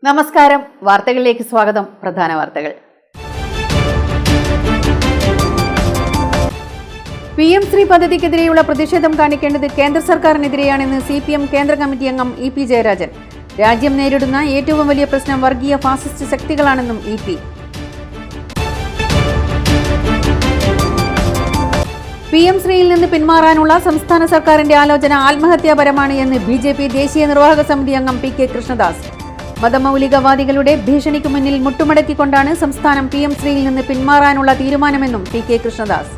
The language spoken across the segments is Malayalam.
നമസ്കാരം. വാർത്തകളിലേക്ക് സ്വാഗതം. പ്രധാന വാർത്തകൾ. PM ശ്രീ പദ്ധതിക്കെതിരെയുള്ള പ്രതിഷേധം കാണിക്കേണ്ടത് കേന്ദ്ര സർക്കാരിനെതിരെയാണെന്ന് CPM കേന്ദ്ര കമ്മിറ്റി അംഗം EP ജയരാജൻ. രാജ്യം നേരിടുന്ന ഏറ്റവും വലിയ പ്രശ്നം വർഗീയ ഫാസിസ്റ്റ് ശക്തികളാണെന്നും EP. PM ശ്രീയിൽ നിന്ന് പിന്മാറാനുള്ള സംസ്ഥാന സർക്കാരിന്റെ ആലോചന ആത്മഹത്യാപരമാണ് എന്ന് BJP ദേശീയ നിർവാഹക സമിതി അംഗം PK കൃഷ്ണദാസ്. മതമൗലികവാദികളുടെ ഭീഷണിക്ക് മുന്നിൽ മുട്ടുമടക്കിക്കൊണ്ടാണ് സംസ്ഥാനം PM ശ്രീയിൽ നിന്ന് പിന്മാറാനുള്ള തീരുമാനമെന്നും PK കൃഷ്ണദാസ്.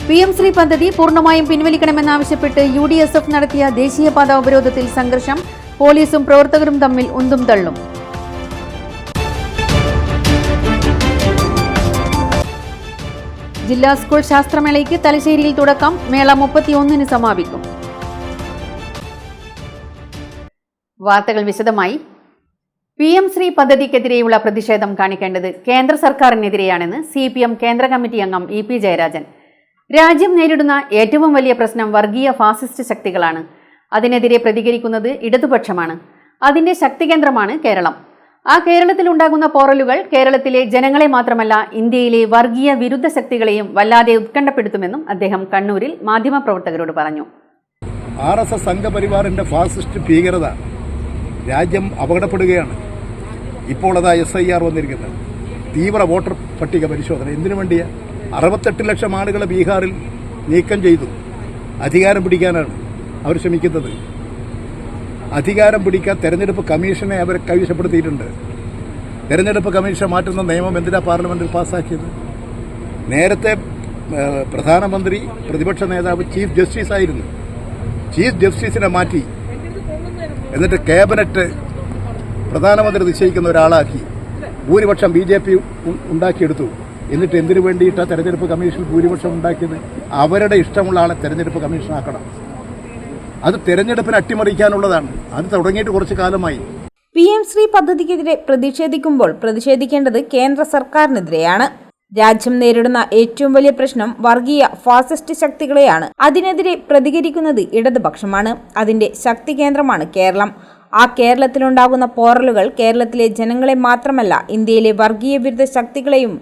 PM ശ്രീ പദ്ധതി പൂർണ്ണമായും പിൻവലിക്കണമെന്നാവശ്യപ്പെട്ട് UDSF നടത്തിയ ദേശീയപാത ഉപരോധത്തിൽ സംഘർഷം. പോലീസും പ്രവർത്തകരും തമ്മിൽ ഉന്തും തള്ളും. ജില്ലാ സ്കൂൾ ശാസ്ത്രമേളയ്ക്ക് തലശ്ശേരിയിൽ തുടക്കം. മേള 31-ന് സമാപിക്കും. വാർത്തകൾ വിശദമായി. PM ശ്രീ പദ്ധതിക്കെതിരെയുള്ള പ്രതിഷേധം കാണിക്കേണ്ടത് കേന്ദ്ര സർക്കാരിനെതിരെയാണെന്ന് CPM കേന്ദ്ര കമ്മിറ്റി അംഗം EP ജയരാജൻ. രാജ്യം നേരിടുന്ന ഏറ്റവും വലിയ പ്രശ്നം വർഗീയ ഫാസിസ്റ്റ് ശക്തികളാണ്. അതിനെതിരെ പ്രതികരിക്കുന്നത് ഇടതുപക്ഷമാണ്. അതിന്റെ ശക്തികേന്ദ്രമാണ് കേരളം. ആ കേരളത്തിലുണ്ടാകുന്ന പോറലുകൾ കേരളത്തിലെ ജനങ്ങളെ മാത്രമല്ല ഇന്ത്യയിലെ വർഗീയ വിരുദ്ധ ശക്തികളെയും വല്ലാതെ ഉത്കണ്ഠപ്പെടുത്തുമെന്നും അദ്ദേഹം കണ്ണൂരിൽ മാധ്യമപ്രവർത്തകരോട് പറഞ്ഞു. RSS സംഘപരിവാറിന്റെ ഫാസിസ്റ്റ് ഭീകരത രാജ്യം അപകടപ്പെടുകയാണ്. ഇപ്പോൾ അതാ SIR വന്നിരിക്കുന്നത്. തീവ്ര വോട്ടർ പട്ടിക പരിശോധന എന്തിനു വേണ്ടിയ 68 ലക്ഷം ആളുകളെ ബീഹാറിൽ നീക്കം ചെയ്തു. അധികാരം പിടിക്കാനാണ് അവർ ശ്രമിക്കുന്നത്. അധികാരം പിടിക്കാൻ തെരഞ്ഞെടുപ്പ് കമ്മീഷനെ അവർ കൈവശപ്പെടുത്തിയിട്ടുണ്ട്. തെരഞ്ഞെടുപ്പ് കമ്മീഷൻ മാറ്റുന്ന നിയമം എന്തിനാ പാർലമെന്റിൽ പാസ്സാക്കിയത്? നേരത്തെ പ്രധാനമന്ത്രി പ്രതിപക്ഷ നേതാവ് ചീഫ് ജസ്റ്റിസ് ആയിരുന്നു. ചീഫ് ജസ്റ്റിസിനെ മാറ്റി എന്നിട്ട് ക്യാബിനറ്റ് പ്രധാനമന്ത്രി നിശ്ചയിക്കുന്ന ഒരാളാക്കി ഭൂരിപക്ഷം BJP ഉണ്ടാക്കിയെടുത്തു. എന്നിട്ട് എന്തിനു വേണ്ടിയിട്ടാണ് തെരഞ്ഞെടുപ്പ് കമ്മീഷൻ ഭൂരിപക്ഷം ഉണ്ടാക്കിയത്? അവരുടെ ഇഷ്ടമുള്ള ആളെ തെരഞ്ഞെടുപ്പ് കമ്മീഷനാക്കണം. അത് തെരഞ്ഞെടുപ്പിന് അട്ടിമറിക്കാനുള്ളതാണ്. അത് തുടങ്ങിയിട്ട് കുറച്ചു കാലമായി. PM ശ്രീ പദ്ധതിക്കെതിരെ പ്രതിഷേധിക്കുമ്പോൾ പ്രതിഷേധിക്കേണ്ടത് കേന്ദ്ര സർക്കാരിനെതിരെയാണ്. രാജ്യം നേരിടുന്ന ഏറ്റവും വലിയ പ്രശ്നം വർഗീയ ഫാസിസ്റ്റ് ശക്തികളെയാണ്. അതിനെതിരെ പ്രതികരിക്കുന്നത് ഇടതുപക്ഷമാണ്. അതിന്റെ ശക്തി കേന്ദ്രമാണ് കേരളം. ആ കേരളത്തിലുണ്ടാകുന്ന പോറലുകൾ കേരളത്തിലെ ജനങ്ങളെ മാത്രമല്ല ഇന്ത്യയിലെ വർഗീയ വിരുദ്ധ ശക്തികളെയും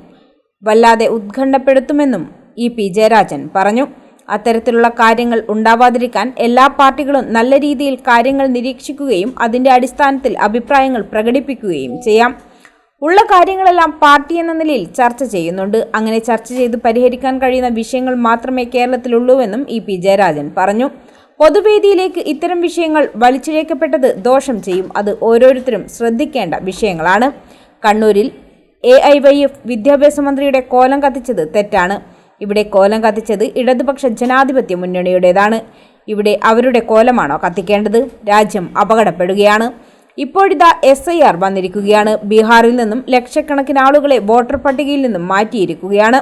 വല്ലാതെ ഉത്കണ്ഠപ്പെടുത്തുമെന്നും EP ജയരാജൻ പറഞ്ഞു. അത്തരത്തിലുള്ള കാര്യങ്ങൾ ഉണ്ടാവാതിരിക്കാൻ എല്ലാ പാർട്ടികളും നല്ല രീതിയിൽ കാര്യങ്ങൾ നിരീക്ഷിക്കുകയും അതിന്റെ അടിസ്ഥാനത്തിൽ അഭിപ്രായങ്ങൾ പ്രകടിപ്പിക്കുകയും ചെയ്യാം. ഉള്ള കാര്യങ്ങളെല്ലാം പാർട്ടി എന്ന നിലയിൽ ചർച്ച ചെയ്യുന്നുണ്ട്. അങ്ങനെ ചർച്ച ചെയ്ത് പരിഹരിക്കാൻ കഴിയുന്ന വിഷയങ്ങൾ മാത്രമേ കേരളത്തിലുള്ളൂവെന്നും EP ജയരാജൻ പറഞ്ഞു. പൊതുവേദിയിലേക്ക് ഇത്തരം വിഷയങ്ങൾ വലിച്ചിഴക്കപ്പെട്ടത് ദോഷം ചെയ്യും. അത് ഓരോരുത്തരും ശ്രദ്ധിക്കേണ്ട വിഷയങ്ങളാണ്. കണ്ണൂരിൽ AIYF വിദ്യാഭ്യാസ മന്ത്രിയുടെ കോലം കത്തിച്ചത് തെറ്റാണ്. ഇവിടെ കോലം കത്തിച്ചത് ഇടതുപക്ഷ ജനാധിപത്യ മുന്നണിയുടേതാണ്. ഇവിടെ അവരുടെ കോലമാണോ കത്തിക്കേണ്ടത്? രാജ്യം അപകടപ്പെടുകയാണ്. ഇപ്പോഴിതാ SIR വന്നിരിക്കുകയാണ്. ബീഹാറിൽ നിന്നും ലക്ഷക്കണക്കിന് ആളുകളെ വോട്ടർ പട്ടികയിൽ നിന്നും മാറ്റിയിരിക്കുകയാണ്.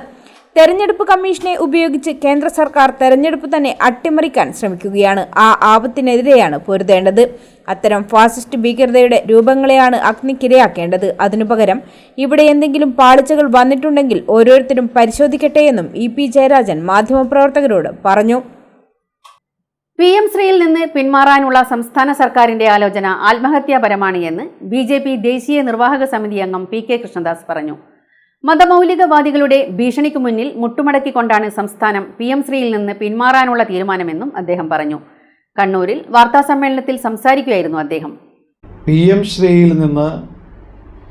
തെരഞ്ഞെടുപ്പ് കമ്മീഷനെ ഉപയോഗിച്ച് കേന്ദ്ര സർക്കാർ തെരഞ്ഞെടുപ്പ് തന്നെ അട്ടിമറിക്കാൻ ശ്രമിക്കുകയാണ്. ആ ആപത്തിനെതിരെയാണ് പൊരുതേണ്ടത്. അത്തരം ഫാസിസ്റ്റ് ഭീകരതയുടെ രൂപങ്ങളെയാണ് അഗ്നിക്കിരയാക്കേണ്ടത്. അതിനു പകരം ഇവിടെ എന്തെങ്കിലും പാളിച്ചകൾ വന്നിട്ടുണ്ടെങ്കിൽ ഓരോരുത്തരും പരിശോധിക്കട്ടെയെന്നും EP ജയരാജൻ മാധ്യമപ്രവർത്തകരോട് പറഞ്ഞു. PM ശ്രീയിൽ നിന്ന് പിന്മാറാനുള്ള സംസ്ഥാന സർക്കാരിന്റെ ആലോചന ആത്മഹത്യാപരമാണ് എന്ന് BJP ദേശീയ നിർവാഹക സമിതി അംഗം PK കൃഷ്ണദാസ് പറഞ്ഞു. മതമൗലികവാദികളുടെ ഭീഷണിക്ക് മുന്നിൽ മുട്ടുമടക്കിക്കൊണ്ടാണ് സംസ്ഥാനം PM ശ്രീയിൽ നിന്ന് പിന്മാറാനുള്ള തീരുമാനമെന്നും അദ്ദേഹം പറഞ്ഞു. കണ്ണൂരിൽ വാർത്താസമ്മേളനത്തിൽ സംസാരിക്കുകയായിരുന്നു അദ്ദേഹം. PM ശ്രീയിൽ നിന്ന്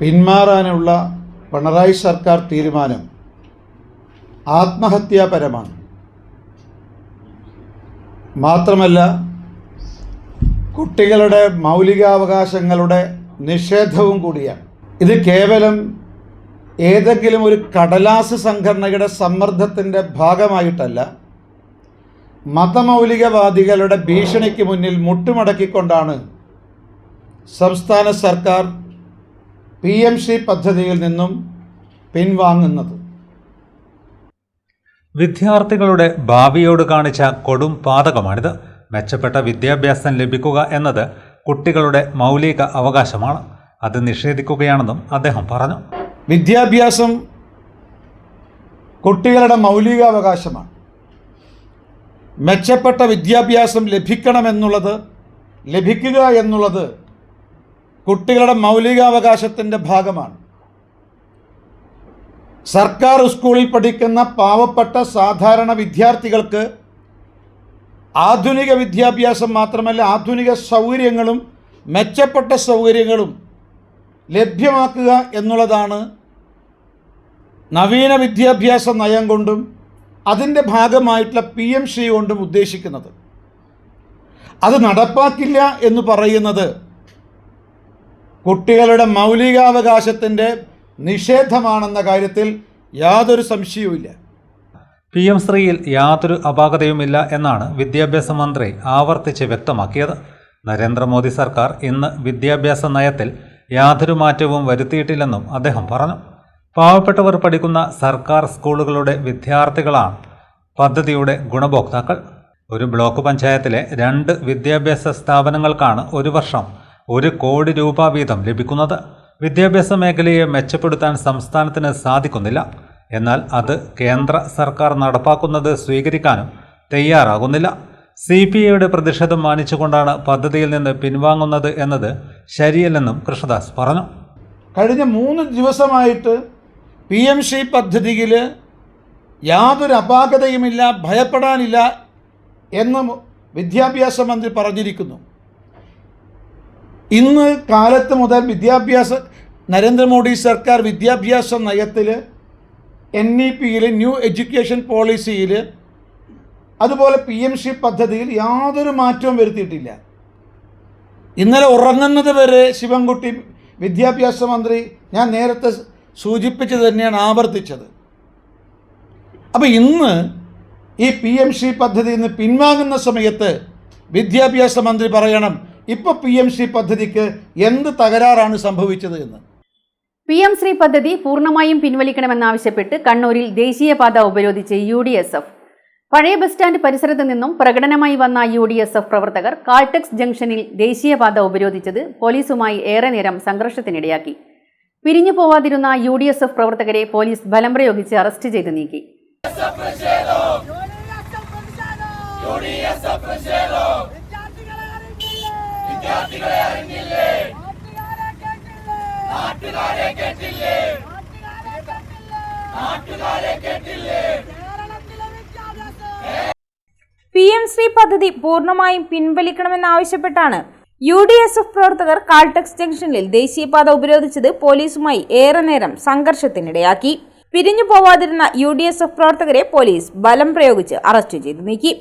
പിന്മാറാനുള്ള പിണറായി സർക്കാർ തീരുമാനം ആത്മഹത്യാപരമാണ്. മാത്രമല്ല കുട്ടികളുടെ മൗലികാവകാശങ്ങളുടെ നിഷേധവും കൂടിയാണ്. ഇത് കേവലം ഏതെങ്കിലും ഒരു കടലാസ് സംഘടനയുടെ സമ്മർദ്ദത്തിൻ്റെ ഭാഗമായിട്ടല്ല, മതമൗലികവാദികളുടെ ഭീഷണിക്ക് മുന്നിൽ മുട്ടുമടക്കിക്കൊണ്ടാണ് സംസ്ഥാന സർക്കാർ PM ശ്രീ പദ്ധതിയിൽ നിന്നും പിൻവാങ്ങുന്നത്. വിദ്യാർത്ഥികളുടെ ഭാവിയോട് കാണിച്ച കൊടും പാതകമാണിത്. മെച്ചപ്പെട്ട വിദ്യാഭ്യാസം ലഭിക്കുക എന്നത് കുട്ടികളുടെ മൗലിക അവകാശമാണ്. അത് നിഷേധിക്കുകയാണെന്നും അദ്ദേഹം പറഞ്ഞു. വിദ്യാഭ്യാസം കുട്ടികളുടെ മൗലികാവകാശമാണ്. മെച്ചപ്പെട്ട വിദ്യാഭ്യാസം ലഭിക്കുക എന്നുള്ളത് കുട്ടികളുടെ മൗലികാവകാശത്തിൻ്റെ ഭാഗമാണ്. സർക്കാർ സ്കൂളിൽ പഠിക്കുന്ന പാവപ്പെട്ട സാധാരണ വിദ്യാർത്ഥികൾക്ക് ആധുനിക വിദ്യാഭ്യാസം മാത്രമല്ല ആധുനിക സൗകര്യങ്ങളും മെച്ചപ്പെട്ട സൗകര്യങ്ങളും ലഭ്യമാക്കുക എന്നുള്ളതാണ് നവീന വിദ്യാഭ്യാസ നയം കൊണ്ടും അതിൻ്റെ ഭാഗമായിട്ടുള്ള PMC കൊണ്ടും ഉദ്ദേശിക്കുന്നത്. അത് നടപ്പാക്കില്ല എന്ന് പറയുന്നത് കുട്ടികളുടെ മൗലികാവകാശത്തിൻ്റെ നിഷേധമാണെന്ന കാര്യത്തിൽ യാതൊരു സംശയവുമില്ല. PM ശ്രീയിൽ യാതൊരു അപാകതയുമില്ല എന്നാണ് വിദ്യാഭ്യാസ മന്ത്രി ആവർത്തിച്ച് വ്യക്തമാക്കിയത്. നരേന്ദ്രമോദി സർക്കാർ ഇന്ന് വിദ്യാഭ്യാസ നയത്തിൽ യാതൊരു മാറ്റവും വരുത്തിയിട്ടില്ലെന്നും അദ്ദേഹം പറഞ്ഞു. പാവപ്പെട്ടവർ പഠിക്കുന്ന സർക്കാർ സ്കൂളുകളുടെ വിദ്യാർത്ഥികളാണ് പദ്ധതിയുടെ ഗുണഭോക്താക്കൾ. ഒരു ബ്ലോക്ക് പഞ്ചായത്തിലെ 2 വിദ്യാഭ്യാസ സ്ഥാപനങ്ങൾക്കാണ് ഒരു വർഷം 1 കോടി രൂപ വീതം ലഭിക്കുന്നത്. വിദ്യാഭ്യാസ മേഖലയെ മെച്ചപ്പെടുത്താൻ സംസ്ഥാനത്തിന് സാധിക്കുന്നില്ല. എന്നാൽ അത് കേന്ദ്ര സർക്കാർ നടപ്പാക്കുന്നത് സ്വീകരിക്കാനും തയ്യാറാകുന്നില്ല. CPIയുടെ പ്രതിഷേധം മാനിച്ചുകൊണ്ടാണ് പദ്ധതിയിൽ നിന്ന് പിൻവാങ്ങുന്നത് എന്നത് ശരിയല്ലെന്നും കൃഷ്ണദാസ് പറഞ്ഞു. കഴിഞ്ഞ 3 ദിവസമായിട്ട് PMC പദ്ധതിയിൽ യാതൊരു അപാകതയുമില്ല, ഭയപ്പെടാനില്ല എന്ന് വിദ്യാഭ്യാസ മന്ത്രി പറഞ്ഞിരിക്കുന്നു. ഇന്ന് കാലത്ത് മുതൽ നരേന്ദ്രമോദി സർക്കാർ വിദ്യാഭ്യാസ നയത്തിൽ NEP-യിൽ ന്യൂ എഡ്യൂക്കേഷൻ പോളിസിയിൽ അതുപോലെ PMC പദ്ധതിയിൽ യാതൊരു മാറ്റവും വരുത്തിയിട്ടില്ല. ഇന്നലെ ഉറങ്ങുന്നത് വരെ ശിവൻകുട്ടി വിദ്യാഭ്യാസ മന്ത്രി ഞാൻ നേരത്തെ സൂചിപ്പിച്ചത് തന്നെയാണ് ആവർത്തിച്ചത്. അപ്പോൾ ഇന്ന് ഈ PMC പദ്ധതിയിൽ നിന്ന് പിൻവാങ്ങുന്ന സമയത്ത് വിദ്യാഭ്യാസ മന്ത്രി പറയണം ഇപ്പോൾ PMC പദ്ധതിക്ക് എന്ത് തകരാറാണ് സംഭവിച്ചത് എന്ന്. PM ശ്രീ പദ്ധതി പൂർണ്ണമായും പിൻവലിക്കണമെന്നാവശ്യപ്പെട്ട് കണ്ണൂരിൽ ദേശീയപാത ഉപരോധിച്ച് UDSF. പഴയ ബസ് സ്റ്റാൻഡ് പരിസരത്ത് നിന്നും പ്രകടനമായി വന്ന UDSF പ്രവർത്തകർ കാൾടെക്സ് ജംഗ്ഷനിൽ ദേശീയപാത ഉപരോധിച്ചത് പോലീസുമായി ഏറെ നേരം സംഘർഷത്തിനിടയാക്കി. പിരിഞ്ഞു പോവാതിരുന്ന UDSF പ്രവർത്തകരെ പോലീസ് ബലം പ്രയോഗിച്ച് അറസ്റ്റ് ചെയ്ത് നീക്കി. PM ശ്രീ പദ്ധതി പൂർണ്ണമായും പിൻവലിക്കണമെന്നാവശ്യപ്പെട്ടാണ് UDSF പ്രവർത്തകർ കാൾടെക്സ് ജംഗ്ഷനിൽ ദേശീയപാത ഉപരോധിച്ചത് പോലീസുമായി ഏറെ നേരം സംഘർഷത്തിനിടയാക്കി. പിരിഞ്ഞു പോവാതിരുന്ന UDSF പ്രവർത്തകരെ പോലീസ് ബലം പ്രയോഗിച്ച് അറസ്റ്റ് ചെയ്ത് നീക്കി.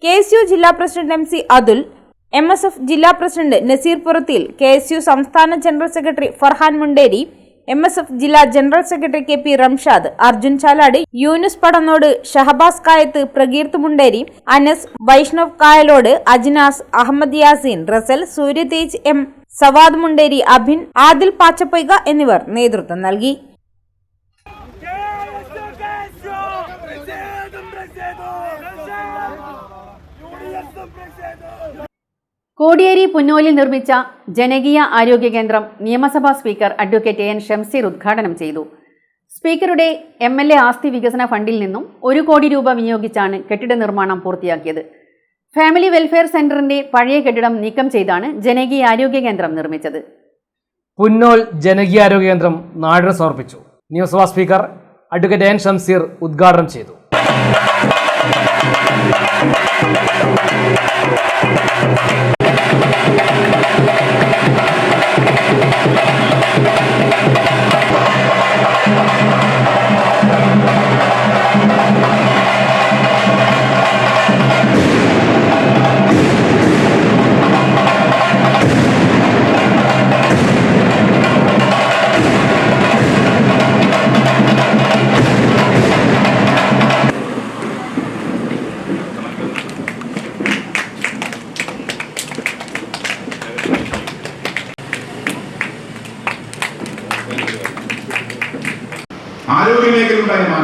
KSU ജില്ലാ പ്രസിഡന്റ് MC അതുൽ, MSF ജില്ലാ പ്രസിഡന്റ് നസീർ പുറത്തിൽ, KSU സംസ്ഥാന general secretary Farhan Munderi, MSF ജില്ലാ general secretary KP Ramshad, Arjun Chalad, Yunus Padannode, Shahabas Kayath, Prakeerth Munderi, Anas, Vaishnav Kayalode, Ajnas, Ahammed Yaseen, Rasal, Suryatej M, Savad Munderi, Abhin, Adil Pachappoyka എന്നിവർ നേതൃത്വം നൽകി. കോടിയേരി പുന്നോലിൽ നിർമ്മിച്ച ജനകീയ ആരോഗ്യ കേന്ദ്രം നിയമസഭാ സ്പീക്കർ അഡ്വക്കേറ്റ് AN ഷംസീർ ഉദ്ഘാടനം ചെയ്തു. സ്പീക്കറുടെ MLA ആസ്തി വികസന ഫണ്ടിൽ നിന്നും 1 കോടി രൂപ വിനിയോഗിച്ചാണ് കെട്ടിട നിർമ്മാണം പൂർത്തിയാക്കിയത്. ഫാമിലി വെൽഫെയർ സെന്ററിന്റെ പഴയ കെട്ടിടം നീക്കം ചെയ്താണ് ജനകീയ ആരോഗ്യ കേന്ദ്രം നിർമ്മിച്ചത്. പുന്നോൽ ജനകീയ ആരോഗ്യ കേന്ദ്രം നാടിന് സമർപ്പിച്ചു. നിയമസഭാ സ്പീക്കർ അഡ്വക്കേറ്റ് AN ഷംസീർ ഉദ്ഘാടനം ചെയ്തു.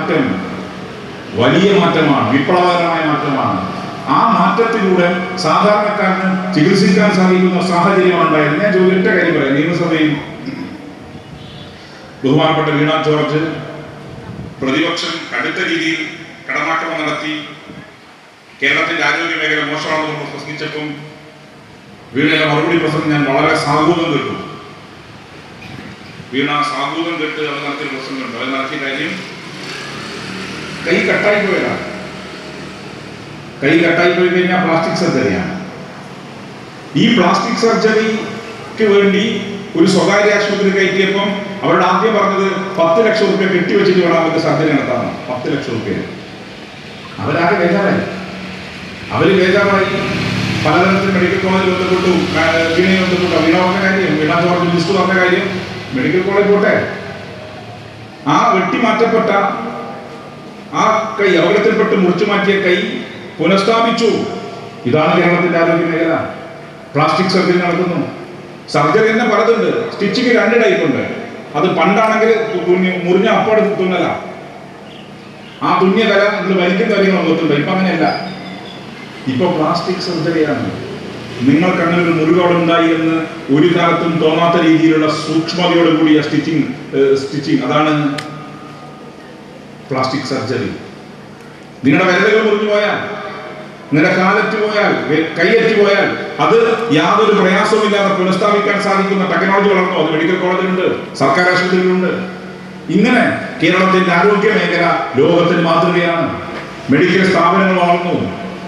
മാറ്റം വലിയ മാറ്റമാണ്, വിപ്ലവകരമായ മാറ്റമാണ്. ആ മാറ്റത്തിലൂടെ സാധാരണക്കാരന് ചികിത്സിക്കാൻ സാധിക്കുന്ന സാഹചര്യമാണ് ഉണ്ടായത്. ഞാൻ ഒറ്റ കാര്യം പറയാം. നിയമസഭയിൽ ബഹുമാനപ്പെട്ട വീണ ജോർജ് പ്രതിപക്ഷം കടുത്ത രീതിയിൽ കടന്നാക്രമണം നടത്തി കേരളത്തിന്റെ ആരോഗ്യ മേഖല മോശമാണെന്ന് പ്രസംഗിച്ചപ്പം വീണയുടെ മറുപടി പ്രസംഗം ഞാൻ വളരെ സാഹൂതം കേട്ടു. വീണ സാഹൂതം കേട്ട് അത് നടത്തിയ പ്രസംഗമുണ്ട്. അത് നടത്തിയ കാര്യം കൈ കട്ടായി പോയതാണ്. കൈ കട്ടായി പോയി കഴിഞ്ഞാൽ പ്ലാസ്റ്റിക് സർജറിയാണ്. ഈ പ്ലാസ്റ്റിക് സർജറിക്ക് വേണ്ടി ഒരു സ്വകാര്യ ആശുപത്രി കയറ്റിയപ്പം അവരുടെ ആദ്യം പറഞ്ഞത് 10 ലക്ഷം റുപ്യ കെട്ടിവെച്ചിട്ട് വേണം അവർക്ക് സർജറി നടത്താം. 10 ലക്ഷം റുപ്യ. അവരാകെ ബേജാറായി. പലതരത്തിൽ മെഡിക്കൽ കോളേജിൽ ബന്ധപ്പെട്ടു, വീണയെ ബന്ധപ്പെട്ടു. വീണ പറഞ്ഞ കാര്യം, വീണ ജോർജ് ലിസ്റ്റ് പറഞ്ഞ കാര്യം, മെഡിക്കൽ കോളേജ് പോട്ടെ, ആ വെട്ടിമാറ്റപ്പെട്ട ആ കൈ, അപകടത്തിൽപ്പെട്ട് മുറിച്ചു മാറ്റിയ കൈ പുനഃസ്ഥാപിച്ചു. ഇതാണ് കേരളത്തിന്റെ ആരോഗ്യ മേഖല. പ്ലാസ്റ്റിക് സർജറി നടത്തുന്നു. സർജറി തന്നെ പലതുണ്ട്. സ്റ്റിച്ചിങ് 2 ടൈപ്പ് ഉണ്ട്. അത് പണ്ടാണെങ്കിൽ മുറിഞ്ഞ അപ്പാട് തുന്നല, ആ തുന്നിയ കല ഇതിൽ വലിക്കുന്ന കാര്യങ്ങൾ നോക്കുന്നുണ്ട്. ഇപ്പൊ അങ്ങനെയല്ല. ഇപ്പൊ പ്ലാസ്റ്റിക് സർജറിയാണ്. നിങ്ങൾക്ക് അങ്ങനെ ഒരു മുറിവോടെ ഉണ്ടായി എന്ന് ഒരു കാലത്തും തോന്നാത്ത രീതിയിലുള്ള സൂക്ഷ്മതയോട് കൂടിയ സ്റ്റിച്ചിങ്, അതാണ് പ്ലാസ്റ്റിക് സർജറി. നിങ്ങളുടെ വിരലുകൾ മുറിഞ്ഞു പോയാൽ, നിങ്ങളുടെ കാലറ്റ് പോയാൽ, കൈയറ്റ് പോയാൽ അത് യാതൊരു പ്രയാസവുമില്ലാതെ പുനഃസ്ഥാപിക്കാൻ സാധിക്കുന്ന ടെക്നോളജി വളർന്നു. അത് മെഡിക്കൽ കോളേജിലുണ്ട്, സർക്കാർ ആശുപത്രിയിലുണ്ട്. ഇങ്ങനെ കേരളത്തിന്റെ ആരോഗ്യ മേഖല ലോകത്തിന് മാതൃകയാണ്. മെഡിക്കൽ സ്ഥാപനങ്ങൾ വളർന്നു,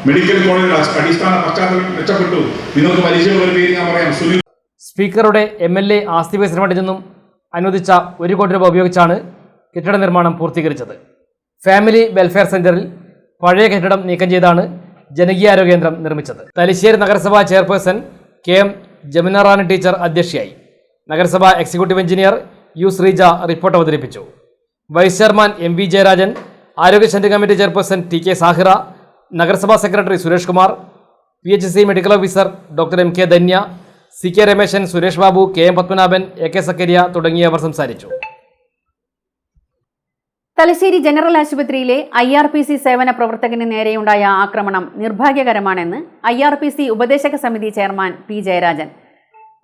മെഡിക്കൽ കോളേജുകൾ അടിസ്ഥാന പശ്ചാത്തലം മെച്ചപ്പെട്ടു. നിങ്ങൾക്ക് പരിചയമുള്ള ഒരു പേര് ഞാൻ പറയാം. സ്പീക്കറുടെ MLA ആസ്തി വികസന ഫണ്ടിൽ നിന്നും അനുവദിച്ച 1 കോടി രൂപ ഉപയോഗിച്ചാണ് കെട്ടിട നിർമ്മാണം പൂർത്തീകരിച്ചത്. ഫാമിലി വെൽഫെയർ സെന്ററിൽ പഴയ കെട്ടിടം നീക്കം ചെയ്താണ് ജനകീയാരോഗ്യ കേന്ദ്രം നിർമ്മിച്ചത്. തലശ്ശേരി നഗരസഭാ chairperson KM Jamuna Rani teacher അധ്യക്ഷയായി. നഗരസഭാ executive engineer U Sreeja report അവതരിപ്പിച്ചു. വൈസ് ചെയർമാൻ MV ജയരാജൻ, ആരോഗ്യ standing committee chairperson TK Sahira, നഗരസഭാ secretary Suresh Kumar, PHC medical officer doctor MK Dhanya, CK Rameshan, Suresh Babu, KM Padmanabhan, AK Sakkariya തുടങ്ങിയവർ സംസാരിച്ചു. തലശ്ശേരി ജനറൽ ആശുപത്രിയിലെ IRPC സേവന പ്രവർത്തകന് നേരെയുണ്ടായ ആക്രമണം നിർഭാഗ്യകരമാണെന്ന് IRPC ഉപദേശക സമിതി ചെയർമാൻ P ജയരാജൻ.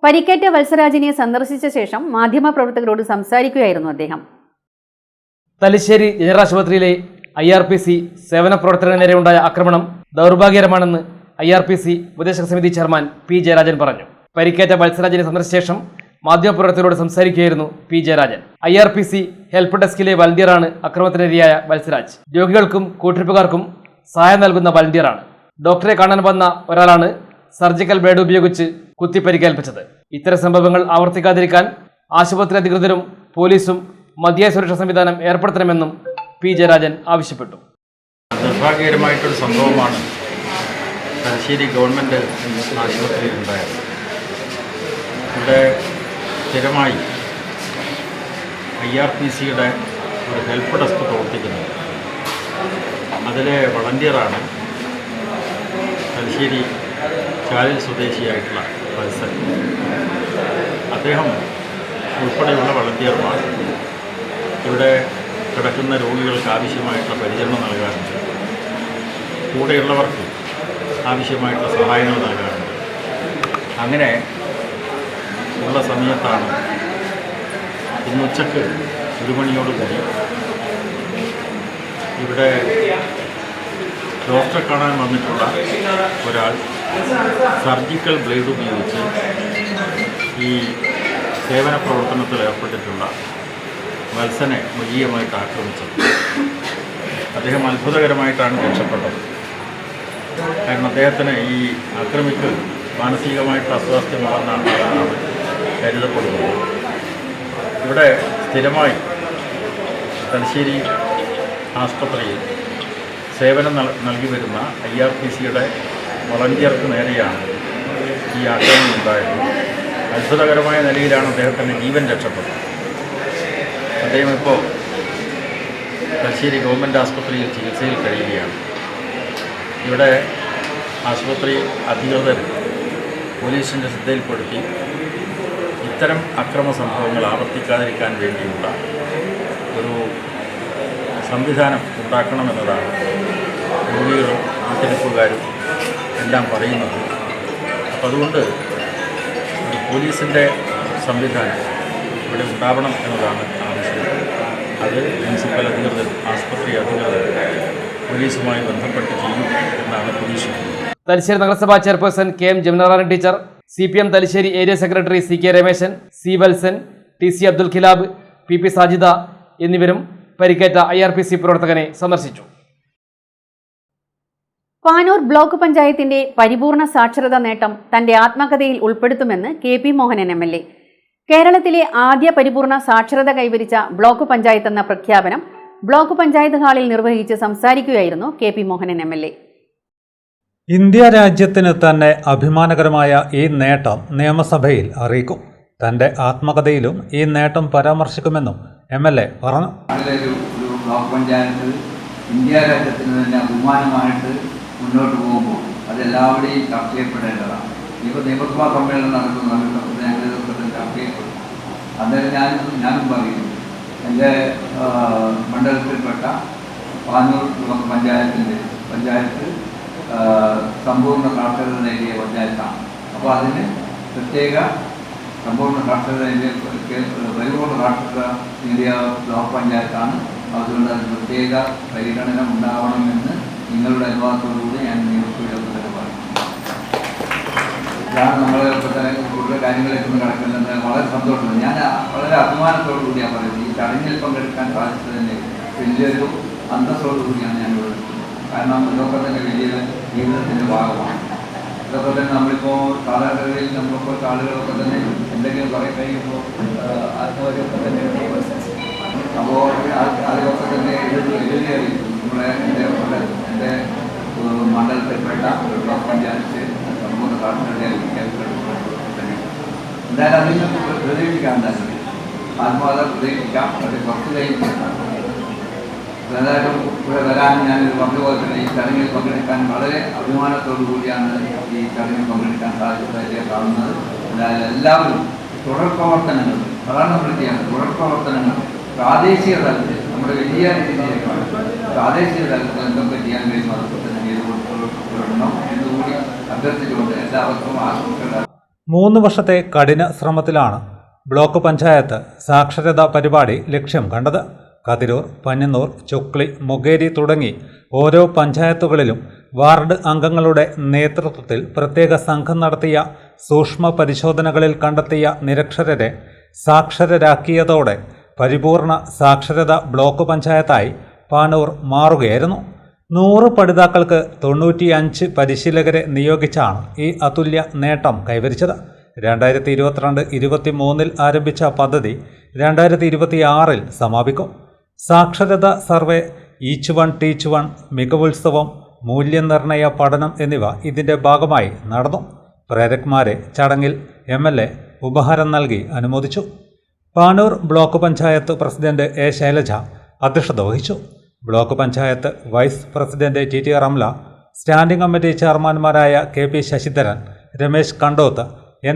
പരിക്കേറ്റ വത്സരാജിനെ സന്ദർശിച്ച ശേഷം മാധ്യമപ്രവർത്തകരോട് സംസാരിക്കുകയായിരുന്നു അദ്ദേഹം. തലശ്ശേരി ജനറൽ ആശുപത്രിയിലെ IRPC സേവന പ്രവർത്തകന് നേരെയുണ്ടായ ആക്രമണം ദൗർഭാഗ്യകരമാണെന്ന് IRPC ഉപദേശക സമിതി ചെയർമാൻ P ജയരാജൻ പറഞ്ഞു. പരിക്കേറ്റ വത്സരാജിനെ സന്ദർശിച്ച ശേഷം മാധ്യമപ്രവർത്തകരോട് സംസാരിക്കുകയായിരുന്നു P ജയരാജൻ. IRPC ഹെൽപ്പ് ഡെസ്കിലെ വളണ്ടിയറാണ് അക്രമത്തിനിരയായ വത്സരാജ്. രോഗികൾക്കും കൂട്ടിരിപ്പുകാർക്കും സഹായം നൽകുന്ന വളണ്ടിയറാണ്. ഡോക്ടറെ കാണാൻ വന്ന ഒരാളാണ് സർജിക്കൽ ബ്ലേഡ് ഉപയോഗിച്ച് കുത്തിപ്പരിക്കേൽപ്പിച്ചത്. ഇത്തരം സംഭവങ്ങൾ ആവർത്തിക്കാതിരിക്കാൻ ആശുപത്രി അധികൃതരും പോലീസും മതിയായ സുരക്ഷാ സംവിധാനം ഏർപ്പെടുത്തണമെന്നും P ജയരാജൻ ആവശ്യപ്പെട്ടു. നിർഭാഗ്യകരമായിട്ടൊരു സംഭവമാണ് തലശ്ശേരി ഗവൺമെൻറ് ആശുപത്രിയിൽ ഉണ്ടായത്. ഇവിടെ സ്ഥിരമായി IRPCയുടെ ഒരു ഹെൽപ്പ് ഡെസ്ക് പ്രവർത്തിക്കുന്നത്. അതിലെ വളണ്ടിയറാണ് തലശ്ശേരി ചാലിൽ സ്വദേശിയായിട്ടുള്ള വത്സൻ. അദ്ദേഹം ഉൾപ്പെടെയുള്ള വളണ്ടിയർമാർ ഇവിടെ കിടക്കുന്ന രോഗികൾക്ക് ആവശ്യമായിട്ടുള്ള പരിചരണം നൽകാറുണ്ട്. കൂടെയുള്ളവർക്ക് ആവശ്യമായിട്ടുള്ള സഹായങ്ങൾ നൽകാറുണ്ട്. അങ്ങനെ ഉള്ള സമയത്താണ് ഇന്നുച്ചക്ക് 1 മണിയോടുകൂടി ഇവിടെ ഡോക്ടറെ കാണാൻ വന്നിട്ടുള്ള ഒരാൾ സർജിക്കൽ ബ്ലേഡ് ഉപയോഗിച്ച് ഈ സേവന പ്രവർത്തനത്തിൽ ഏർപ്പെട്ടിട്ടുള്ള വത്സനെ മൃഗീയമായിട്ട് ആക്രമിച്ചത്. അദ്ദേഹം അത്ഭുതകരമായിട്ടാണ് രക്ഷപ്പെട്ടത്. കാരണം അദ്ദേഹത്തിന് ഈ ആക്രമിക്കൽ മാനസികമായിട്ട് അസ്വാസ്ഥ്യമാണെന്നാണ് കരുതപ്പെടുന്നത്. ഇവിടെ സ്ഥിരമായി തലശ്ശേരി ആസ്പത്രിയിൽ സേവനം നൽകി വരുന്ന IRPCയുടെ വളണ്ടിയർക്ക് നേരെയാണ് ഈ ആക്രമണം ഉണ്ടായത്. അത്ഭുതകരമായ നിലയിലാണ് അദ്ദേഹത്തിൻ്റെ ജീവൻ രക്ഷപ്പെട്ടത്. അദ്ദേഹം ഇപ്പോൾ തലശ്ശേരി ഗവൺമെൻറ് ആസ്പത്രിയിൽ ചികിത്സയിൽ കഴിയുകയാണ്. ഇവിടെ ആശുപത്രി അധികൃതർ പോലീസിൻ്റെ ശ്രദ്ധയിൽപ്പെടുത്തി ഇത്തരം അക്രമ സംഭവങ്ങൾ ആവർത്തിക്കാതിരിക്കാൻ വേണ്ടിയുള്ള ഒരു സംവിധാനം ഉണ്ടാക്കണമെന്നതാണ് രോഗികളും ആട്ടിരിപ്പുകാരും എല്ലാം പറയുന്നത്. അപ്പം അതുകൊണ്ട് ഒരു പോലീസിൻ്റെ സംവിധാനം ഇവിടെ ഉണ്ടാവണം എന്നതാണ് ആവശ്യം. അത് മുനിസിപ്പൽ അധികൃതർ, ആശുപത്രി അധികൃതർ പോലീസുമായി ബന്ധപ്പെട്ട് ചെയ്യും എന്നാണ് പ്രതീക്ഷിക്കുന്നത്. തലശ്ശേരി നഗരസഭാ chairperson K M Jamunarani teacher, CPM Thalassery area secretary CK Rameshan, C Valsan, TC Abdul Khilab, PP Sajida എന്നിവരും പരിക്കേറ്റ IRPC പ്രവർത്തകനെ സന്ദർശിച്ചു. പാനൂർ ബ്ലോക്ക് പഞ്ചായത്തിന്റെ പരിപൂർണ സാക്ഷരതാ നേട്ടം തന്റെ ആത്മകഥയിൽ ഉൾപ്പെടുത്തുമെന്ന് KP മോഹനൻ MLA. കേരളത്തിലെ ആദ്യ പരിപൂർണ സാക്ഷരത കൈവരിച്ച ബ്ലോക്ക് പഞ്ചായത്ത് എന്ന പ്രഖ്യാപനം ബ്ലോക്ക് പഞ്ചായത്ത് ഹാളിൽ നിർവഹിച്ച് സംസാരിക്കുകയായിരുന്നു KP മോഹനൻ MLA. ഇന്ത്യ രാജ്യത്തിന് തന്നെ അഭിമാനകരമായ ഈ നേട്ടം നിയമസഭയിൽ അറിയിക്കും. തന്റെ ആത്മകഥയിലും ഈ നേട്ടം പരാമർശിക്കുമെന്നും MLA പറഞ്ഞു. ഒരു ബ്ലോക്ക് പഞ്ചായത്ത് ഇന്ത്യ രാജ്യത്തിന് തന്നെ അഭിമാനമായിട്ട് മുന്നോട്ട് പോകുമ്പോൾ അതെല്ലാവരുടെയും ചർച്ച ചെയ്യപ്പെടേണ്ടതാണ്. ഇപ്പോൾ നിയമസഭാ സമ്മേളനം നടക്കുന്ന ചർച്ച ചെയ്യപ്പെടും. അന്നേരം ഞാനും പറയുന്നു, എൻ്റെ മണ്ഡലത്തിൽപ്പെട്ട പാനൂർ ബ്ലോക്ക് പഞ്ചായത്ത് സമ്പൂർണ്ണ സാക്ഷരത നേടിയ പഞ്ചായത്താണ്. അപ്പോൾ അതിന് പ്രത്യേക സമ്പൂർണ്ണ സാക്ഷരത പരിപൂർണ്ണ സാക്ഷരത നേടിയ ബ്ലോക്ക് പഞ്ചായത്താണ്. അതുകൊണ്ട് അത് പ്രത്യേക പരിഗണന ഉണ്ടാവണമെന്ന് നിങ്ങളുടെ അനുവാദത്തോടുകൂടി ഞാൻ നിയമസഭയിലൊക്കെ തന്നെ പറയും. ഇതാണ് നമ്മളിപ്പോൾ തന്നെ കൂടുതൽ കാര്യങ്ങളിലേക്ക് കിടക്കുന്നത്. വളരെ സന്തോഷമുണ്ട്. ഞാൻ വളരെ അഭിമാനത്തോടു കൂടിയാണ് പറയുന്നത്. ഈ ചടങ്ങിൽ പങ്കെടുക്കാൻ സാധിച്ചതിൻ്റെ വലിയൊരു അന്തസ്സോടുകൂടിയാണ് ഞാനിവിടെ നിൽക്കുന്നത്. കാരണം ഇതൊക്കെ തന്നെ വലിയ ജീവിതത്തിൻ്റെ ഭാഗമാണ്. ഇതൊക്കെ തന്നെ നമ്മളിപ്പോൾ സാധാരണഗതിയിൽ നമ്മളിപ്പോൾ ആളുകളൊക്കെ തന്നെ എന്തെങ്കിലും കുറേ കഴിയുമ്പോൾ ആത്മഹത്യയൊക്കെ തന്നെ അപ്പോൾ അതൊക്കെ തന്നെ എഴുതിയായിരിക്കും. നമ്മളെ എൻ്റെ മണ്ഡലത്തിൽപ്പെട്ട ബ്ലോക്ക് പഞ്ചായത്ത് സമ്പൂർണ്ണ സാക്ഷരതയായിരിക്കും. എന്തായാലും അതിൽ നിന്ന് പ്രതീക്ഷിക്കാം. എന്തായാലും ആത്മകഥ പ്രതീക്ഷിക്കാം. അത് കുറച്ച് കഴിഞ്ഞ് ഏതായാലും ഇവിടെ വരാൻ ഞാനിത് പറഞ്ഞതുപോലെ തന്നെ ഈ ചടങ്ങിൽ പങ്കെടുക്കാൻ വളരെ അഭിമാനത്തോടു കൂടിയാണ് ഈ ചടങ്ങിൽ പങ്കെടുക്കാൻ സാധിച്ചതായിട്ട് കാണുന്നത്. എന്തായാലും എല്ലാവരും തുടർ പ്രവർത്തനങ്ങൾ, അതാണ് നമ്മൾ ചെയ്യുന്നത്. തുടർ പ്രവർത്തനങ്ങൾ പ്രാദേശിക തലത്തിൽ നമ്മുടെ വലിയ രീതിയിലേക്കാണ്. പ്രാദേശിക തലത്തിൽ എന്തൊക്കെ ചെയ്യാൻ കഴിയും അതൊക്കെ തന്നെ ചെയ്ത് കൊടുക്കണം എന്നുകൂടി അഭ്യർത്ഥിച്ചുകൊണ്ട് എല്ലാവർക്കും ആശംസകൾ. 3 വർഷത്തെ കഠിന ശ്രമത്തിലാണ് ബ്ലോക്ക് പഞ്ചായത്ത് സാക്ഷരതാ പരിപാടി ലക്ഷ്യം കണ്ടത്. കതിരൂർ, പന്ന്യന്നൂർ, ചൊക്ലി, മൊകേരി തുടങ്ങി ഓരോ പഞ്ചായത്തുകളിലും വാർഡ് അംഗങ്ങളുടെ നേതൃത്വത്തിൽ പ്രത്യേക സംഘം നടത്തിയ സൂക്ഷ്മ പരിശോധനകളിൽ കണ്ടെത്തിയ നിരക്ഷരരെ സാക്ഷരരാക്കിയതോടെ പരിപൂർണ സാക്ഷരത ബ്ലോക്ക് പഞ്ചായത്തായി പാനൂർ മാറുകയായിരുന്നു. 100 പഠിതാക്കൾക്ക് 95 പരിശീലകരെ നിയോഗിച്ചാണ് ഈ അതുല്യ നേട്ടം കൈവരിച്ചത്. 2022-23 ആരംഭിച്ച പദ്ധതി 2026 സമാപിക്കും. സാക്ഷരതാ survey, each one teach one, മികവുത്സവം, മൂല്യനിർണയ പഠനം എന്നിവ ഇതിൻ്റെ ഭാഗമായി നടന്നു. പ്രേരക്മാരെ ചടങ്ങിൽ MLA ഉപഹാരം നൽകി അനുമോദിച്ചു. Panoor block panchayat president A Shailaja അധ്യക്ഷത വഹിച്ചു. Block panchayat vice president TT Ramla, standing committee ചെയർമാൻമാരായ KP ശശിധരൻ, രമേശ് കണ്ടോത്ത്,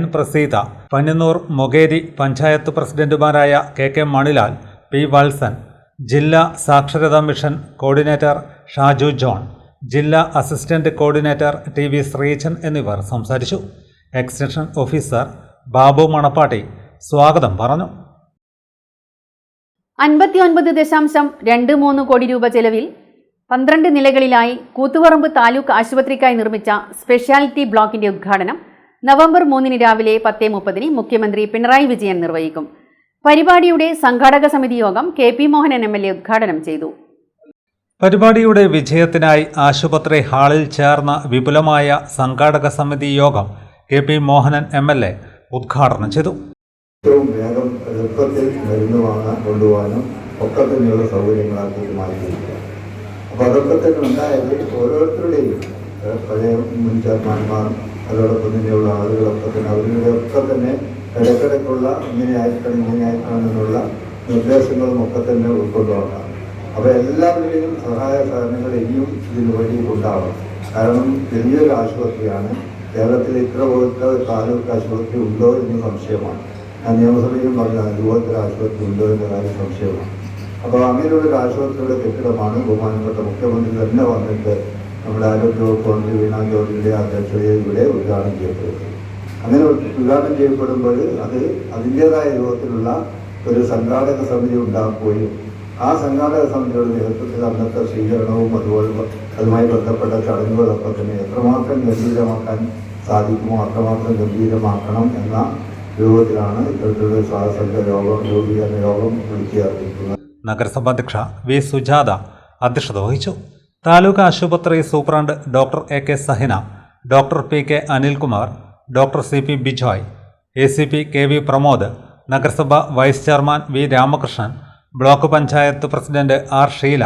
N പ്രസീത, പന്ന്യന്നൂർ മൊകേരി പഞ്ചായത്ത് പ്രസിഡന്റുമാരായ KK മണിലാൽ, P വത്സൻ, ജില്ലാ സാക്ഷരതാ മിഷൻ കോർഡിനേറ്റർ ഷാജു ജോൺ, ജില്ലാ അസിസ്റ്റന്റ് കോർഡിനേറ്റർ TV ശ്രീജൻ എന്നിവർ സംസാരിച്ചു. എക്സ്റ്റൻഷൻ ഓഫീസർ ബാബു മണപ്പാട്ടി സ്വാഗതം പറഞ്ഞു. 59.23 കോടി രൂപ ചെലവിൽ 12 നിലകളിലായി കൂത്തുപറമ്പ് താലൂക്ക് ആശുപത്രിക്കായി നിർമ്മിച്ച സ്പെഷ്യാലിറ്റി ബ്ലോക്കിന്റെ ഉദ്ഘാടനം നവംബർ 3 രാവിലെ 10:30 മുഖ്യമന്ത്രി പിണറായി വിജയൻ നിർവഹിക്കും. പരിപാടിയുടെ സംഘാടക സമിതി യോഗം KP മോഹനൻ MLA ഉദ്ഘാടനം ചെയ്തു. പരിപാടിയുടെ വിജയത്തിനായി ആശുപത്രി ഹാളിൽ ചേർന്ന വിപുലമായ സംഘാടക സമിതി യോഗം KP മോഹനൻ MLA ഉദ്ഘാടനം ചെയ്തു. ഏറ്റവും വേഗം എളുപ്പത്തിൽ മരുന്ന് വാങ്ങാൻ കൊണ്ടുപോകാനും ഒക്കെ തന്നെയുള്ള സൗകര്യങ്ങളാക്കി മാറ്റിയിരിക്കുക. അപ്പോൾ അതൊക്കെ തന്നെ ഉണ്ടായത് ഓരോരുത്തരുടെയും പഴയ മുൻ ചെയർമാൻമാർ, അതോടൊപ്പം തന്നെയുള്ള ആളുകളൊക്കെ തന്നെ അവരുടെയൊക്കെ തന്നെ ഇടയ്ക്കിടയ്ക്കുള്ള ഇങ്ങനെ ആയിരിക്കണം എന്നുള്ള നിർദ്ദേശങ്ങളും ഒക്കെ തന്നെ ഉൾക്കൊണ്ടുകൊണ്ടാണ്. അപ്പോൾ എല്ലാവരുടെയും സഹായ സഹകരണങ്ങൾ ഇനിയും ഇതിന് വഴി ഉണ്ടാവണം. കാരണം വലിയൊരു ആശുപത്രിയാണ്. കേരളത്തിൽ ഇത്ര പോലത്തെ താലൂക്ക് ആശുപത്രി ഉണ്ടോ എന്ന് സംശയമാണ്. ഞാൻ നിയമസഭയിലും പറഞ്ഞ അതുപോലത്തെ ആശുപത്രി ഉണ്ടോ എന്ന കാര്യം സംശയമാണ്. അപ്പോൾ അങ്ങനെയുള്ളൊരു ആശുപത്രിയുടെ കെട്ടിടമാണ് ബഹുമാനപ്പെട്ട മുഖ്യമന്ത്രി തന്നെ വന്നിട്ട് നമ്മുടെ ആരോഗ്യവകുപ്പ് മന്ത്രി വീണ ജോർജിൻ്റെ അധ്യക്ഷതയിൽ ഇവിടെ ഉദ്ഘാടനം ചെയ്യപ്പെടുന്നത്. അങ്ങനെ ഉദ്ഘാടനം ചെയ്യപ്പെടുമ്പോൾ അത് അതിൻ്റേതായ രൂപത്തിലുള്ള ഒരു സംഘാടക സമിതി ഉണ്ടാക്കുകയും ആ സംഘാടക സമിതിയുടെ നേതൃത്വത്തിൽ അന്നത്തെ സ്വീകരണവും അതുമായി ബന്ധപ്പെട്ട ചടങ്ങുകളൊക്കെ തന്നെ എത്രമാത്രം ഗംഭീരമാക്കാൻ സാധിക്കുമോ അത്രമാത്രം ഗംഭീരമാക്കണം എന്ന രൂപത്തിലാണ് ഇത്തരത്തിലുള്ള സ്വാതന്ത്ര്യ രൂപീകരണ യോഗം വിളിച്ചു ചേർത്തിരിക്കുന്നത്. നഗരസഭാ അധ്യക്ഷ വി സുജാത അധ്യക്ഷത വഹിച്ചു. താലൂക്ക് ആശുപത്രി superintendent doctor A K Sahina, doctor P K Anilkumar, doctor C P Bijoy, ACP K V Pramod, നഗരസഭ vice chairman V Ramakrishnan, block panchayat president R Sheela,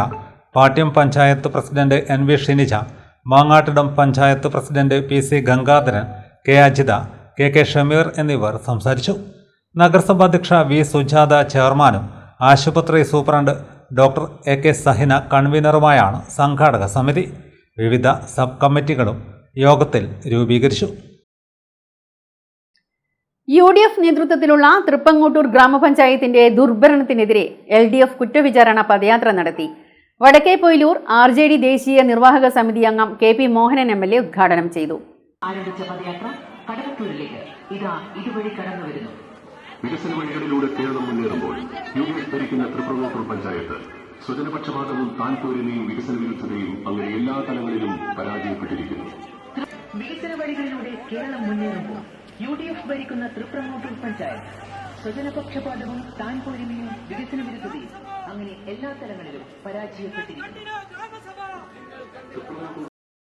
Pattiam panchayat president N V Shinija, Mangattidam panchayat president PC Gangadharan, K Ajitha, K K Shameer എന്നിവർ സംസാരിച്ചു. നഗരസഭാ അധ്യക്ഷ വി സുജാത ചെയർമാനും ആശുപത്രി superintendent doctor A K Sahina കൺവീനറുമായാണ് സംഘാടക സമിതി. വിവിധ സബ് കമ്മിറ്റികളും യോഗത്തിൽ രൂപീകരിച്ചു. UDF നേതൃത്വത്തിലുള്ള തൃപ്പങ്ങോട്ടൂർ ഗ്രാമപഞ്ചായത്തിന്റെ ദുർഭരണത്തിനെതിരെ LDF കുറ്റവിചാരണ പദയാത്ര നടത്തി. വടക്കേപ്പൊയിലൂർ RJD ദേശീയ നിർവാഹക സമിതി അംഗം KP മോഹനൻ MLA ഉദ്ഘാടനം ചെയ്തു. ആരംഭിച്ച പദയാത്ര കടവത്തൂരിലേക്ക് ഇതുവഴി കടന്നു വരുന്നു. വികസന വഴികളിലൂടെ കേരളം മുന്നേറുമ്പോൾ UDF ഭരിക്കുന്ന തൃപ്പങ്ങോട്ടൂർ പഞ്ചായത്ത് സ്വജനപക്ഷപാതവും താൽപോരിമയും വികസന വിരുദ്ധതയും അങ്ങനെ എല്ലാ തലങ്ങളിലും പരാജയപ്പെട്ടിരിക്കുന്നു. വികസന വഴികളിലൂടെ കേരളം മുന്നേറുമ്പോൾ UDF ഭരിക്കുന്ന തൃപ്പങ്ങോട്ടൂർ പഞ്ചായത്ത് സ്വജനപക്ഷപാതവും താൽപോരിമയും വികസന വിരുദ്ധതയും അങ്ങനെ എല്ലാ തലങ്ങളിലും പരാജയപ്പെട്ടിരിക്കുന്നു.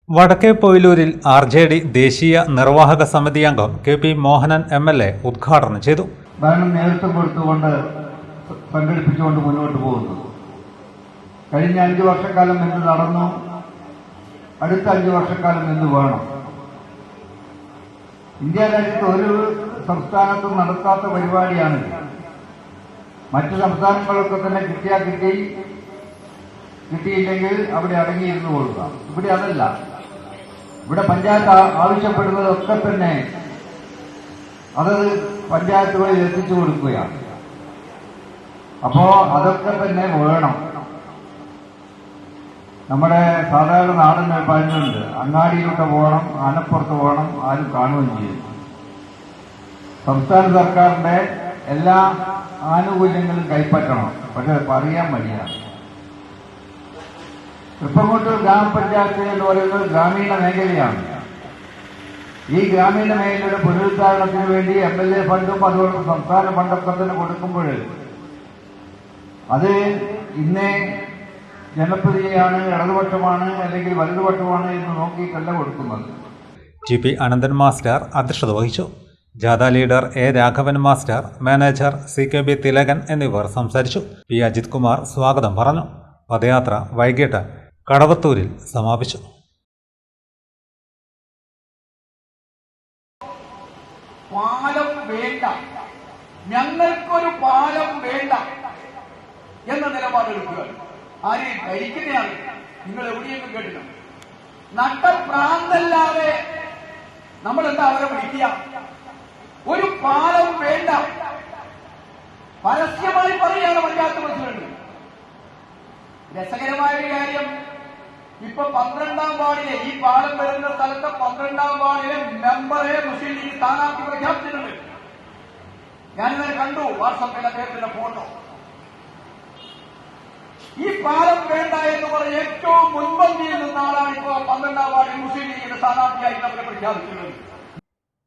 വടക്കേപ്പൊയിലൂരിൽ RJD ദേശീയ നിർവാഹക സമിതി അംഗം KP മോഹനൻ MLA ഉദ്ഘാടനം ചെയ്തു. ഭരണം നേതൃത്വം കൊടുത്തുകൊണ്ട് സംഘടിപ്പിച്ചുകൊണ്ട് മുന്നോട്ട് പോകുന്നു. കഴിഞ്ഞ 5 വർഷക്കാലം എന്ത് നടന്നു, അടുത്ത 5 വർഷക്കാലം എന്ത് വേണം? ഇന്ത്യ രാജ്യത്ത് ഒരു സംസ്ഥാനത്തും നടത്താത്ത പരിപാടിയാണ്. മറ്റു സംസ്ഥാനങ്ങളൊക്കെ തന്നെ കിട്ടിയാൽ കിട്ടി, കിട്ടിയില്ലെങ്കിൽ അവിടെ അടങ്ങിയിരുന്നു കൊടുക്കുക. ഇവിടെ അതല്ല. ഇവിടെ പഞ്ചായത്ത് ആവശ്യപ്പെടുന്നതൊക്കെ തന്നെ അതത് പഞ്ചായത്തുകളിൽ എത്തിച്ചു കൊടുക്കുകയാണ്. അപ്പോ അതൊക്കെ തന്നെ വേണം. നമ്മുടെ സാധാരണ നാടൻ പറഞ്ഞുണ്ട്, അങ്ങാടിയിലൂടെ പോകണം, ആനപ്പുറത്ത് പോകണം, ആരും കാണുകയും ചെയ്യും. സംസ്ഥാന സർക്കാരിന്റെ എല്ലാ ആനുകൂല്യങ്ങളും കൈപ്പറ്റണം, പക്ഷെ പറയാൻ മടിയാണ്. തൃപ്പങ്ങോട്ടൂർ ഗ്രാമപഞ്ചായത്ത് എന്ന് പറയുന്നത് ഗ്രാമീണ മേഖലയാണ്. ഈ ഗ്രാമീണ മേഖലയുടെ പുനരുദ്ധാരണത്തിന് വേണ്ടി MLA ഫണ്ടും അതുപോലെ സംസ്ഥാന ഫണ്ടൊക്കെ തന്നെ കൊടുക്കുമ്പോൾ അത് ഇന്നേ ജനപ്രതിയാണ്, ഇടതുപക്ഷമാണ് അല്ലെങ്കിൽ വലതുപക്ഷമാണ് എന്ന് നോക്കിയിട്ടല്ല കൊടുക്കുന്നത്. GP അനന്തൻ മാസ്റ്റർ അധ്യക്ഷത വഹിച്ചു. ജാഥ leader A Raghavan master, manager CKB Thilakan എന്നിവർ സംസാരിച്ചു. P അജിത് കുമാർ സ്വാഗതം പറഞ്ഞു. പദയാത്ര വൈകിട്ട് കടവത്തൂരിൽ സമാപിച്ചു. പാലം വേണ്ട, ഞങ്ങൾക്കൊരു പാലം വേണ്ട എന്ന നിലപാടെടുക്കുക. ആരെയും ഭരിക്കുന്നതാണ്. നിങ്ങൾ എവിടെയെങ്കിലും കേട്ടില്ല. നട്ടപ്രാന്തല്ലാതെ നമ്മളെന്താ അവരെ വിളിക്കുക? ഒരു പാലം വേണ്ട പരസ്യമായി പറയുകയാണ് പഞ്ചായത്ത് പ്രസിഡന്റ്. രസകരമായ ഒരു കാര്യം, ഇപ്പൊ 12ാം വാർഡിലെ ഈ പാലം വരുന്ന സ്ഥലത്ത് 12ാം വാർഡിലെ മെമ്പറെ മുസ്ലിം ലീഗ് സ്ഥാനാർത്ഥി പ്രഖ്യാപിച്ചിട്ടുണ്ട്. ഞാനിന്നലെ കണ്ടു വാട്സാപ്പിൽ അദ്ദേഹത്തിന്റെ ഫോട്ടോ. ഈ പാലം വേണ്ട എന്ന് പറഞ്ഞ് ഏറ്റവും മുൻപന്തിയിൽ നിന്ന ആളാണ് ഇപ്പോൾ 12ാം വാർഡിൽ മുസ്ലിം ലീഗിന്റെ സ്ഥാനാർത്ഥിയായി നമ്മളെ പ്രഖ്യാപിക്കുന്നത്.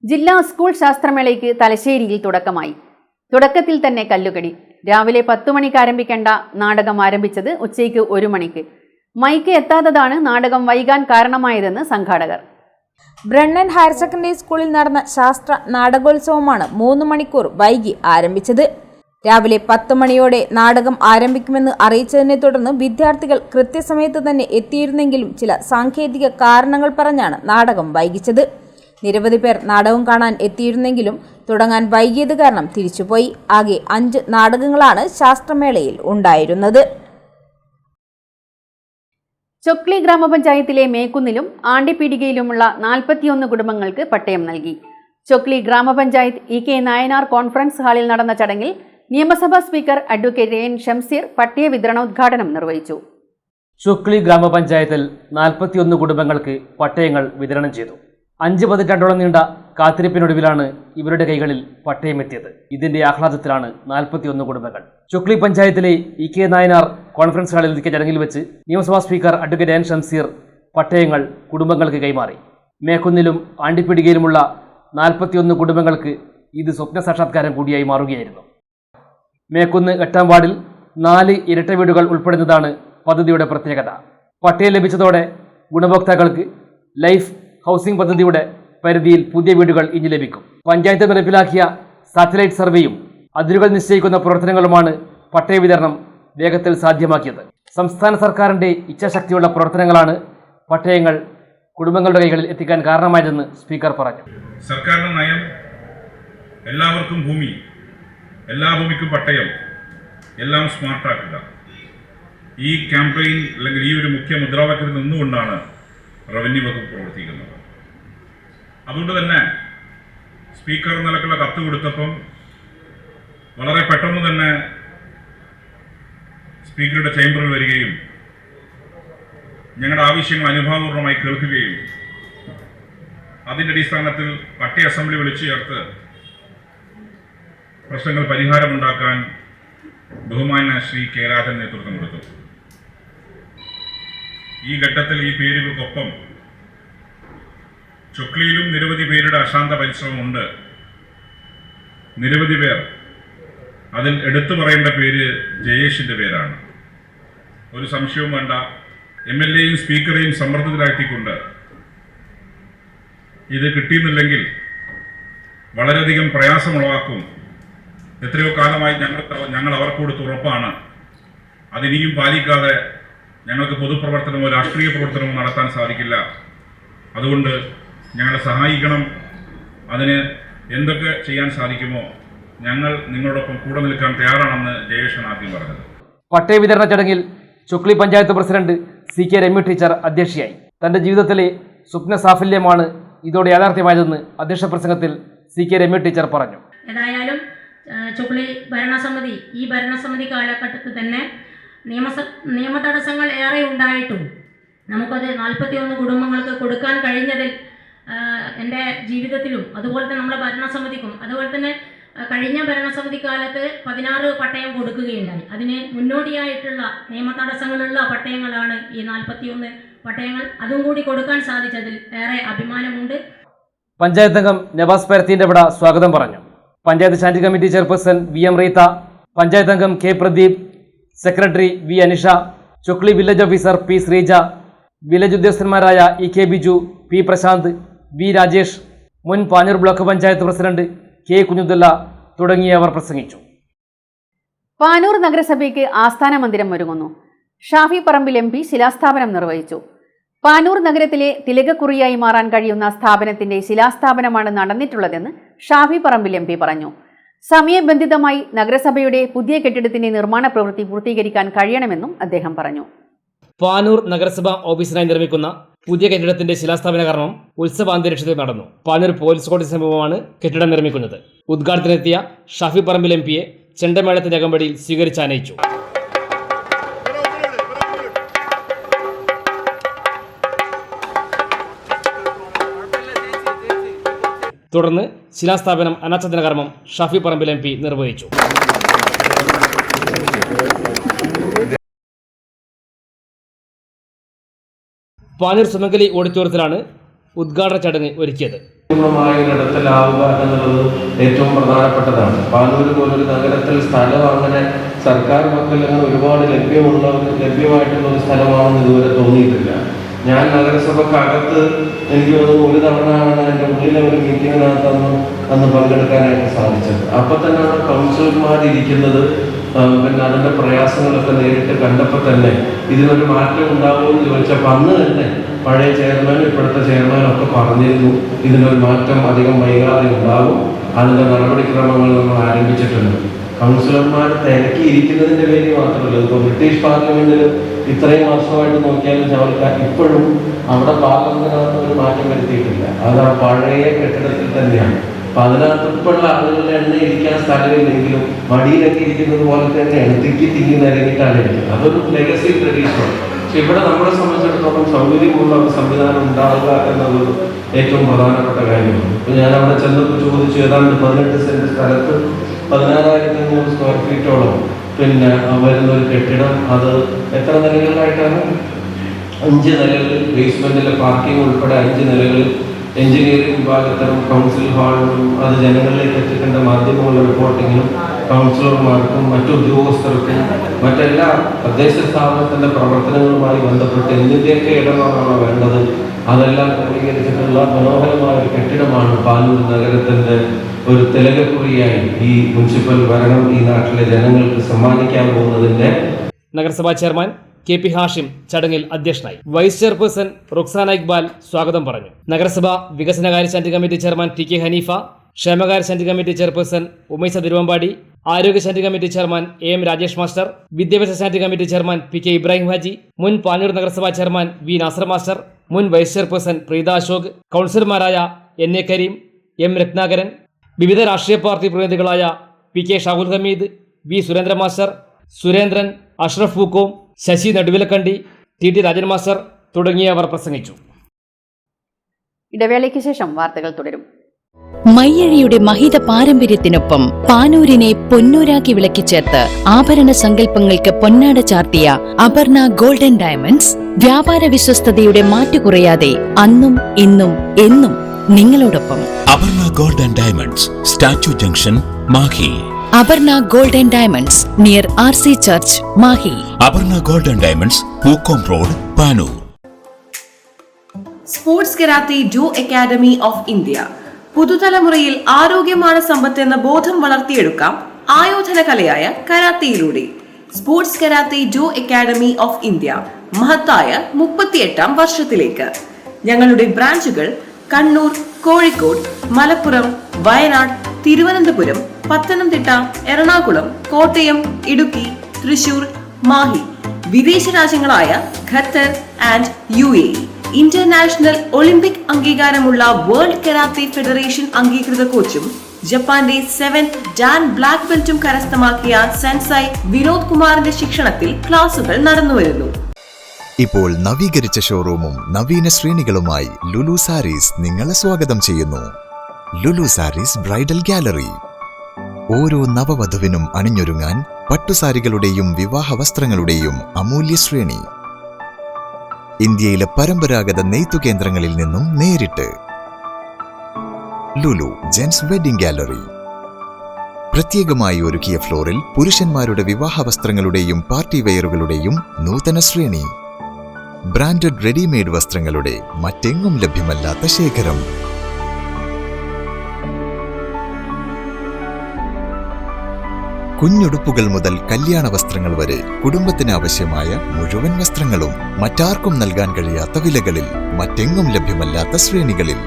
ജില്ലാ സ്കൂൾ ശാസ്ത്രമേളയ്ക്ക് തലശ്ശേരിയിൽ തുടക്കമായി. തുടക്കത്തിൽ തന്നെ കല്ലുകടി. രാവിലെ 10 മണിക്ക് ആരംഭിക്കേണ്ട നാടകം ആരംഭിച്ചത് ഉച്ചയ്ക്ക് 1 മണിക്ക്. മൈക്ക് എത്താത്തതാണ് നാടകം വൈകാൻ കാരണമായതെന്ന് സംഘാടകർ. ബ്രണ്ണൻ ഹയർ സെക്കൻഡറി സ്കൂളിൽ നടന്ന ശാസ്ത്ര നാടകോത്സവമാണ് 3 മണിക്കൂർ വൈകി ആരംഭിച്ചത്. രാവിലെ 10 മണിയോടെ നാടകം ആരംഭിക്കുമെന്ന് അറിയിച്ചതിനെ തുടർന്ന് വിദ്യാർത്ഥികൾ കൃത്യസമയത്ത് തന്നെ എത്തിയിരുന്നെങ്കിലും ചില സാങ്കേതിക കാരണങ്ങൾ പറഞ്ഞാണ് നാടകം വൈകിച്ചത്. നിരവധി പേർ നാടകം കാണാൻ എത്തിയിരുന്നെങ്കിലും തുടങ്ങാൻ വൈകിയത് കാരണം തിരിച്ചുപോയി. ആകെ 5 നാടകങ്ങളാണ് ശാസ്ത്രമേളയിൽ ഉണ്ടായിരുന്നത്. ചൊക്ലി ഗ്രാമപഞ്ചായത്തിലെ മേക്കുന്നിലും ആണ്ടിപ്പീടികയിലുമുള്ള 41 കുടുംബങ്ങൾക്ക് പട്ടയം നൽകി. ചൊക്ലി ഗ്രാമപഞ്ചായത്ത് EK നായനാർ കോൺഫറൻസ് ഹാളിൽ നടന്ന ചടങ്ങിൽ നിയമസഭാ സ്പീക്കർ അഡ്വക്കേറ്റ് എൻ ഷംസീർ പട്ടിക വിതരണോദ്ഘാടനം നിർവഹിച്ചു. ചുക്ലി ഗ്രാമപഞ്ചായത്തിൽ 41 കുടുംബങ്ങൾക്ക് പട്ടയങ്ങൾ വിതരണം ചെയ്തു. 5 പതിറ്റാണ്ടോളം നീണ്ട കാത്തിരിപ്പിനൊടുവിലാണ് ഇവരുടെ കൈകളിൽ പട്ടയമെത്തിയത്. ഇതിന്റെ ആഹ്ലാദത്തിലാണ് 41 കുടുംബങ്ങൾ. ചുക്ലി പഞ്ചായത്തിലെ EK നായനാർ കോൺഫറൻസ് ഹാളിൽ നടത്തിയ ചടങ്ങിൽ വെച്ച് നിയമസഭാ സ്പീക്കർ അഡ്വക്കേറ്റ് എൻ ഷംസീർ പട്ടയങ്ങൾ കുടുംബങ്ങൾക്ക് കൈമാറി. മേക്കുന്നിലും ആണ്ടിപ്പിടികയിലുമുള്ള 41 കുടുംബങ്ങൾക്ക് ഇത് സ്വപ്ന സാക്ഷാത്കാരം കൂടിയായി മാറുകയായിരുന്നു. മേക്കുന്ന് 8-ാം വാർഡിൽ 4 ഇരട്ട വീടുകൾ ഉൾപ്പെടുന്നതാണ് പദ്ധതിയുടെ പ്രത്യേകത. പട്ടയം ലഭിച്ചതോടെ ഗുണഭോക്താക്കൾക്ക് ലൈഫ് ഹൗസിംഗ് പദ്ധതിയുടെ പരിധിയിൽ പുതിയ വീടുകൾ ഇനി ലഭിക്കും. പഞ്ചായത്ത് നടപ്പിലാക്കിയ സാറ്റലൈറ്റ് സർവേയും അതിരുകൾ നിശ്ചയിക്കുന്ന പ്രവർത്തനങ്ങളുമാണ് പട്ടയ വിതരണം വേഗത്തിൽ സാധ്യമാക്കിയത്. സംസ്ഥാന സർക്കാരിന്റെ ഇച്ഛാശക്തിയുള്ള പ്രവർത്തനങ്ങളാണ് പട്ടയങ്ങൾ കുടുംബങ്ങളുടെ കൈകളിൽ എത്തിക്കാൻ കാരണമായതെന്ന് സ്പീക്കർ പറഞ്ഞു. സർക്കാരിന്റെ നയം എല്ലാവർക്കും ഭൂമി, എല്ലാ ഭൂമിക്കും പട്ടയം, എല്ലാം സ്മാർട്ടാക്കുക. ഈ ക്യാമ്പയിൻ അല്ലെങ്കിൽ ഈ ഒരു മുഖ്യ മുദ്രാവാക്യത്തിൽ നിന്നുകൊണ്ടാണ് റവന്യൂ വകുപ്പ് പ്രവർത്തിക്കുന്നത്. അതുകൊണ്ട് തന്നെ സ്പീക്കർ നിലക്കുള്ള കത്ത് കൊടുത്തപ്പം വളരെ പെട്ടെന്ന് തന്നെ സ്പീക്കറുടെ ചേംബറിൽ വരികയും ഞങ്ങളുടെ ആവശ്യങ്ങൾ അനുഭാവപൂർവ്വമായി കേൾക്കുകയും അതിൻ്റെ അടിസ്ഥാനത്തിൽ പട്ടയ അസംബ്ലി വിളിച്ചു ചേർത്ത് പ്രശ്നങ്ങൾ പരിഹാരമുണ്ടാക്കാൻ ബഹുമാന്യ ശ്രീ കെ രാജൻ നേതൃത്വം കൊടുത്തു. ഈ ഘട്ടത്തിൽ ഈ പേരുകൾക്കൊപ്പം ചുക്ലിയിലും നിരവധി പേരുടെ അശാന്ത പരിശ്രമമുണ്ട്. നിരവധി പേർ, അതിൽ എടുത്തു പറയേണ്ട പേര് ജയേഷിൻ്റെ പേരാണ്. ഒരു സംശയവും വേണ്ട. MLAയും സ്പീക്കറെയും സമ്മർദ്ദത്തിലാക്കിക്കൊണ്ട് ഇത് കിട്ടിയെന്നില്ലെങ്കിൽ വളരെയധികം പ്രയാസമുളവാക്കും. എത്രയോ കാലമായി ഞങ്ങൾ അവർക്ക് കൊടുത്ത ഉറപ്പാണ്. അതിനിയും പാലിക്കാതെ ഞങ്ങൾക്ക് പൊതുപ്രവർത്തനമോ രാഷ്ട്രീയ പ്രവർത്തനമോ നടത്താൻ സാധിക്കില്ല. അതുകൊണ്ട് ഞങ്ങളെ സഹായിക്കണം. അതിന് എന്തൊക്കെ ചെയ്യാൻ സാധിക്കുമോ ഞങ്ങൾ നിങ്ങളോടൊപ്പം കൂടെ നിൽക്കാൻ തയ്യാറാണെന്ന് ജയേഷൻ ആദ്യം പറഞ്ഞത്. പട്ടയ വിതരണ ചടങ്ങിൽ Chukli panchayat president CK Ramya teacher അധ്യക്ഷയായി. തന്റെ ജീവിതത്തിലെ സ്വപ്ന സാഫല്യമാണ് ഇതോടെ യാഥാർത്ഥ്യമായതെന്ന് അധ്യക്ഷ പ്രസംഗത്തിൽ CK രമ്യ ടീച്ചർ പറഞ്ഞു. ഏതായാലും ചുക്ലി ഈ ഭരണസമിതി കാലഘട്ടത്തിൽ തന്നെ നിയമ തടസ്സങ്ങൾ ഏറെ ഉണ്ടായിട്ടും നമുക്കത് 41 കുടുംബങ്ങൾക്ക് കൊടുക്കാൻ കഴിഞ്ഞതിൽ എൻ്റെ ജീവിതത്തിലും അതുപോലെ തന്നെ നമ്മുടെ ഭരണസമിതിക്കും അതുപോലെ തന്നെ കഴിഞ്ഞ ഭരണസമിതി കാലത്ത് 16 പട്ടയം കൊടുക്കുകയുണ്ടായി. അതിന് മുന്നോടിയായിട്ടുള്ള നിയമ തടസ്സങ്ങളുള്ള പട്ടയങ്ങളാണ് ഈ 41 പട്ടയങ്ങൾ. അതും കൂടി കൊടുക്കാൻ സാധിച്ചതിൽ ഏറെ അഭിമാനമുണ്ട്. പഞ്ചായത്ത് അംഗം നവാസ് പരത്തിന്റെ വിട സ്വാഗതം പറഞ്ഞു. Panchayat standing committee chairperson VM Reetha, panchayat അംഗം K Pradeep, secretary V Anisha, Chukli village officer P Sreeja, village ഉദ്യോഗസ്ഥന്മാരായ EK Biju, P Prashanth, V Rajesh, മുൻ Panoor block panchayat president K Kunjudulla തുടങ്ങിയവർ പ്രസംഗിച്ചു. പാനൂർ നഗരസഭയ്ക്ക് ആസ്ഥാന മന്ദിരം ഒരുങ്ങുന്നു. ഷാഫി പറമ്പിൽ MP ശിലാസ്ഥാപനം നിർവഹിച്ചു. പാനൂർ നഗരത്തിലെ തിലകക്കുറിയായി മാറാൻ കഴിയുന്ന സ്ഥാപനത്തിന്റെ ശിലാസ്ഥാപനമാണ് നടന്നിട്ടുള്ളതെന്ന് ഷാഫി പറമ്പിൽ MP പറഞ്ഞു. സമയബന്ധിതമായി നഗരസഭയുടെ പുതിയ കെട്ടിടത്തിന്റെ നിർമ്മാണ പ്രവൃത്തി പൂർത്തീകരിക്കാൻ കഴിയണമെന്നും അദ്ദേഹം പറഞ്ഞു. പാനൂർ നഗരസഭ ഓഫീസിനായി നിർമ്മിക്കുന്ന പുതിയ കെട്ടിടത്തിന്റെ ശിലാസ്ഥാപന കർമ്മം ഉത്സവാന്തരീക്ഷത്തിൽ നടന്നു. പാനൂർ പോലീസ് കോടതി സമീപമാണ് കെട്ടിടം നിർമ്മിക്കുന്നത്. ഉദ്ഘാടനത്തിനെത്തിയ ഷാഫി പറമ്പിൽ MPയെ ചെണ്ടമേളത്തിന്റെ അകമ്പടിയിൽ സ്വീകരിച്ചാനയിച്ചു. തുടർന്ന് ശിലാസ്ഥാപനം അനാച്ഛാദന കർമ്മം ഷാഫി പറമ്പിൽ MP നിർവഹിച്ചു. പാനൂർ സുമംഗലി ഓഡിറ്റോറിയത്തിലാണ് ഉദ്ഘാടന ചടങ്ങ് ഒരുക്കിയത്. ഇടത്തിലാവുക എന്നുള്ളത് ഏറ്റവും പ്രധാനപ്പെട്ടതാണ്. പാനൂർ പോലൊരു നഗരത്തിൽ സ്ഥലം അങ്ങനെ സർക്കാർ പക്കൽ ഒരുപാട് ലഭ്യമായിട്ടുള്ള ഒരു സ്ഥലമാണെന്ന് ഇതുവരെ തോന്നിയിട്ടില്ല. ഞാൻ നഗരസഭക്കകത്ത് എനിക്ക് തോന്നുന്നു ഒരു തവണയാണ് എൻ്റെ ഉള്ളിലെ ഒരു മീറ്റിങ്ങിനകത്ത് അന്ന് പങ്കെടുക്കാനായിട്ട് സാധിച്ചത്. അപ്പം തന്നെയാണ് കൗൺസിലർമാരിയ്ക്കുന്നത്. പിന്നെ അതിൻ്റെ പ്രയാസങ്ങളൊക്കെ നേരിട്ട് കണ്ടപ്പോൾ തന്നെ ഇതിനൊരു മാറ്റം ഉണ്ടാവുമെന്ന് ചോദിച്ചപ്പോൾ അന്ന് തന്നെ പഴയ ചെയർമാനും ഇപ്പോഴത്തെ ചെയർമാനും ഒക്കെ പറഞ്ഞിരുന്നു ഇതിനൊരു മാറ്റം അധികം വൈകാതെ ഉണ്ടാകും. അതിൻ്റെ നടപടിക്രമങ്ങൾ നമ്മൾ ആരംഭിച്ചിട്ടുണ്ട്. കൗൺസിലർമാർ തിരക്കിയിരിക്കുന്നതിൻ്റെ പേര് മാത്രമല്ല, ഇപ്പോൾ ബ്രിട്ടീഷ് പാർലമെന്റിൽ ഇത്രയും വർഷമായിട്ട് നോക്കിയാലും ചവൽക്കാർ ഇപ്പോഴും അവിടെ പാർലമെന്റിനകത്ത് ഒരു മാറ്റം വരുത്തിയിട്ടില്ല. അത് ആ പഴയ കെട്ടിടത്തിൽ തന്നെയാണ്. അപ്പൊ അതിനകത്ത് ഇപ്പോഴുള്ള ആളുകളുടെ എണ്ണ ഇരിക്കാൻ സ്ഥലമില്ലെങ്കിലും മടിയിലൊക്കെ ഇരിക്കുന്നത് പോലെ തന്നെയാണ് തിങ്ങി നിരങ്ങിയിട്ടാണ് ഇരിക്കുന്നത്. അതൊരു ലെഗസി ട്രഡീഷനാണ്. പക്ഷെ ഇവിടെ നമ്മളെ സംബന്ധിച്ചിടത്തോളം സൗകര്യമുള്ള ഒരു സംവിധാനം ഉണ്ടാവുക എന്നത് ഏറ്റവും പ്രധാനപ്പെട്ട കാര്യമാണ്. ഇപ്പൊ ഞാൻ അവിടെ ചെന്നപ്പോൾ ചോദിച്ചു, ഏതാണ്ട് 18 സെന്റ് സ്ഥലത്ത് 16,500 സ്ക്വയർ ഫീറ്റോളം പിന്നെ വരുന്ന ഒരു കെട്ടിടം. അത് എത്ര നിലകളിലായിട്ടാണ്? 5 നിലകളിൽ, ബേസ്മെന്റിലെ പാർക്കിംഗ് ഉൾപ്പെടെ 5 നിലകളിൽ, എഞ്ചിനീയറിംഗ് വിഭാഗത്തിനും കൗൺസിൽ ഹാളിനും അത് ജനങ്ങളിലേക്ക് എത്തിക്കേണ്ട മാധ്യമങ്ങളുടെ റിപ്പോർട്ടിങ്ങിനും കൗൺസിലർമാർക്കും മറ്റു ഉദ്യോഗസ്ഥർക്കും മറ്റെല്ലാ തദ്ദേശ സ്ഥാപനത്തിന്റെ പ്രവർത്തനങ്ങളുമായി ബന്ധപ്പെട്ട് എന്തിൻ്റെയൊക്കെ ഇടപാടാണ് വേണ്ടത് അതെല്ലാം ക്രമീകരിച്ചിട്ടുള്ള മനോഹരമായ ഒരു കെട്ടിടമാണ് പാനൂർ നഗരത്തിന്റെ ഒരു തിലകക്കുറിയായി ഈ മുനിസിപ്പൽ ഭരണം ഈ നാട്ടിലെ ജനങ്ങൾക്ക് സമ്മാനിക്കാൻ പോകുന്നതിന്റെ. നഗരസഭാ ചെയർമാൻ KP ഹാഷിം ചടങ്ങിൽ അധ്യക്ഷനായി. വൈസ് ചെയർപേഴ്സൺ റുക്സാന ഇക്ബാൽ സ്വാഗതം പറഞ്ഞു. നഗരസഭ വികസനകാര്യ standing committee chairman TK Haneefa, ക്ഷേമകാര്യ standing committee chairperson Umaisa Thiruvambadi, ആരോഗ്യ standing committee chairman AM Rajesh master, വിദ്യാഭ്യാസ standing committee chairman PK Ibrahim Haji, മുൻ പാനൂർ നഗരസഭാ ചെയർമാൻ V നാസർ മാസ്റ്റർ, മുൻ വൈസ് ചെയർപേഴ്സൺ പ്രീത അശോക്, കൗൺസിലർമാരായ NA കരീം, M രത്നാകരൻ, വിവിധ രാഷ്ട്രീയ പാർട്ടി പ്രതിനിധികളായ PK Shahul Hameed, V Surendra master, Surendran, Ashraf Pookkom, Sasi Naduvilakkandi, TT Rajan master തുടങ്ങിയവർ പ്രസംഗിച്ചു. ഇടവേളയ്ക്ക് ശേഷം വാർത്തകൾ തുടരും. മയ്യഴിയുടെ മഹിത പാരമ്പര്യത്തിനൊപ്പം പാനൂരിനെ പൊന്നൂരാക്കി വിളക്കിച്ചേർത്ത് ആഭരണ സങ്കല്പങ്ങൾക്ക് പൊന്നാട ചാർത്തിയ അപർണ ഗോൾഡൻ ഡയമണ്ട്സ് വ്യാപാര വിശ്വസ്തതയുടെ മാറ്റുകുറയാതെ അന്നും ഇന്നും എന്നും നിങ്ങളോടൊപ്പം. Aparna golden diamonds, statue junction, Mahe. Aparna golden diamonds near RC church, Mahe. Aparna golden diamonds, Pookkom road, Panoor. Sports karate do academy of India. പുതുതലമുറയിൽ ആരോഗ്യമാണ് സമ്പത്ത് എന്ന ബോധം വളർത്തിയെടുക്കാം ആയോധന കലയായ കരാത്തയിലൂടെ. Sports karate do academy of India മഹത്തായ 38ാം വർഷത്തിലേക്ക്. ഞങ്ങളുടെ ബ്രാഞ്ചുകൾ കണ്ണൂർ, കോഴിക്കോട്, മലപ്പുറം, വയനാട്, തിരുവനന്തപുരം, പത്തനംതിട്ട, എറണാകുളം, കോട്ടയം, ഇടുക്കി, തൃശൂർ, മാഹി. വിദേശ രാജ്യങ്ങളായ Qatar and UAE. International Olympic അംഗീകാരമുള്ള വേൾഡ് കരാത്തെ ഫെഡറേഷൻ അംഗീകൃത കോച്ചും ജപ്പാന്റെ 7th ഡാൻ ബ്ലാക്ക് ബെൽറ്റും കരസ്ഥമാക്കിയ സെൻസൈ വിനോദ് കുമാറിന്റെ ശിക്ഷണത്തിൽ ക്ലാസുകൾ നടന്നുവരുന്നു. ഇപ്പോൾ നവീകരിച്ച ഷോറൂമും നവീന ശ്രേണികളുമായി ലുലു സാരീസ് നിങ്ങളെ സ്വാഗതം ചെയ്യുന്നു. Lulu Sarees bridal gallery. ഓരോ നവവധുവിനും അണിഞ്ഞൊരുങ്ങാൻ പട്ടുസാരികളുടെയും വിവാഹ വസ്ത്രങ്ങളുടെയും അമൂല്യ ശ്രേണി. ഇന്ത്യയിലെ പരമ്പരാഗത നെയ്ത്തു കേന്ദ്രങ്ങളിൽ നിന്നും നേരിട്ട്. Lulu gents wedding gallery. പ്രത്യേകമായി ഒരുക്കിയ ഫ്ലോറിൽ പുരുഷന്മാരുടെ വിവാഹ വസ്ത്രങ്ങളുടെയും പാർട്ടി വെയറുകളുടെയും നൂതന ശ്രേണി. ബ്രാൻഡഡ് റെഡിമെയ്ഡ് വസ്ത്രങ്ങളുടെ മറ്റെങ്ങും ലഭ്യമല്ലാത്ത ശേഖരം. കുഞ്ഞുടുപ്പുകൾ മുതൽ കല്യാണ വസ്ത്രങ്ങൾ വരെ കുടുംബത്തിന് ആവശ്യമായ മുഴുവൻ വസ്ത്രങ്ങളും മറ്റാർക്കും നൽകാൻ കഴിയാത്ത വിലകളിൽ, മറ്റെങ്ങും ലഭ്യമല്ലാത്ത ശ്രേണികളിൽ.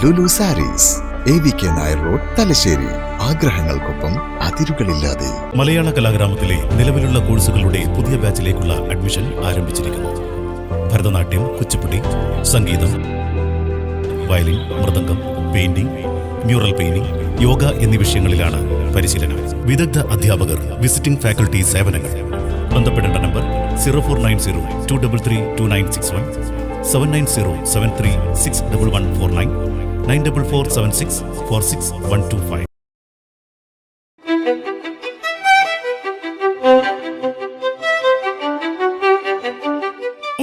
Lulu sarees, AVK Nair road, Thalassery. ആഗ്രഹങ്ങൾക്കൊപ്പം അതിരുകളില്ലാതെ. മലയാള കലാഗ്രാമത്തിലെ നിലവിലുള്ള കോഴ്സുകളുടെ പുതിയ ബാച്ചിലേക്കുള്ള അഡ്മിഷൻ ആരംഭിച്ചിരിക്കുന്നു. ഭരതനാട്യം, കുച്ചിപ്പുടി, സംഗീതം, violin, mridangam, painting, mural painting, yoga എന്നീ വിഷയങ്ങളിലാണ് പരിശീലനം. വിദഗ്ധ അധ്യാപകർ, വിസിറ്റിംഗ് ഫാക്കൽറ്റി സേവനങ്ങൾ. ബന്ധപ്പെടേണ്ട number 049023329161, 7907361149, 9447646125.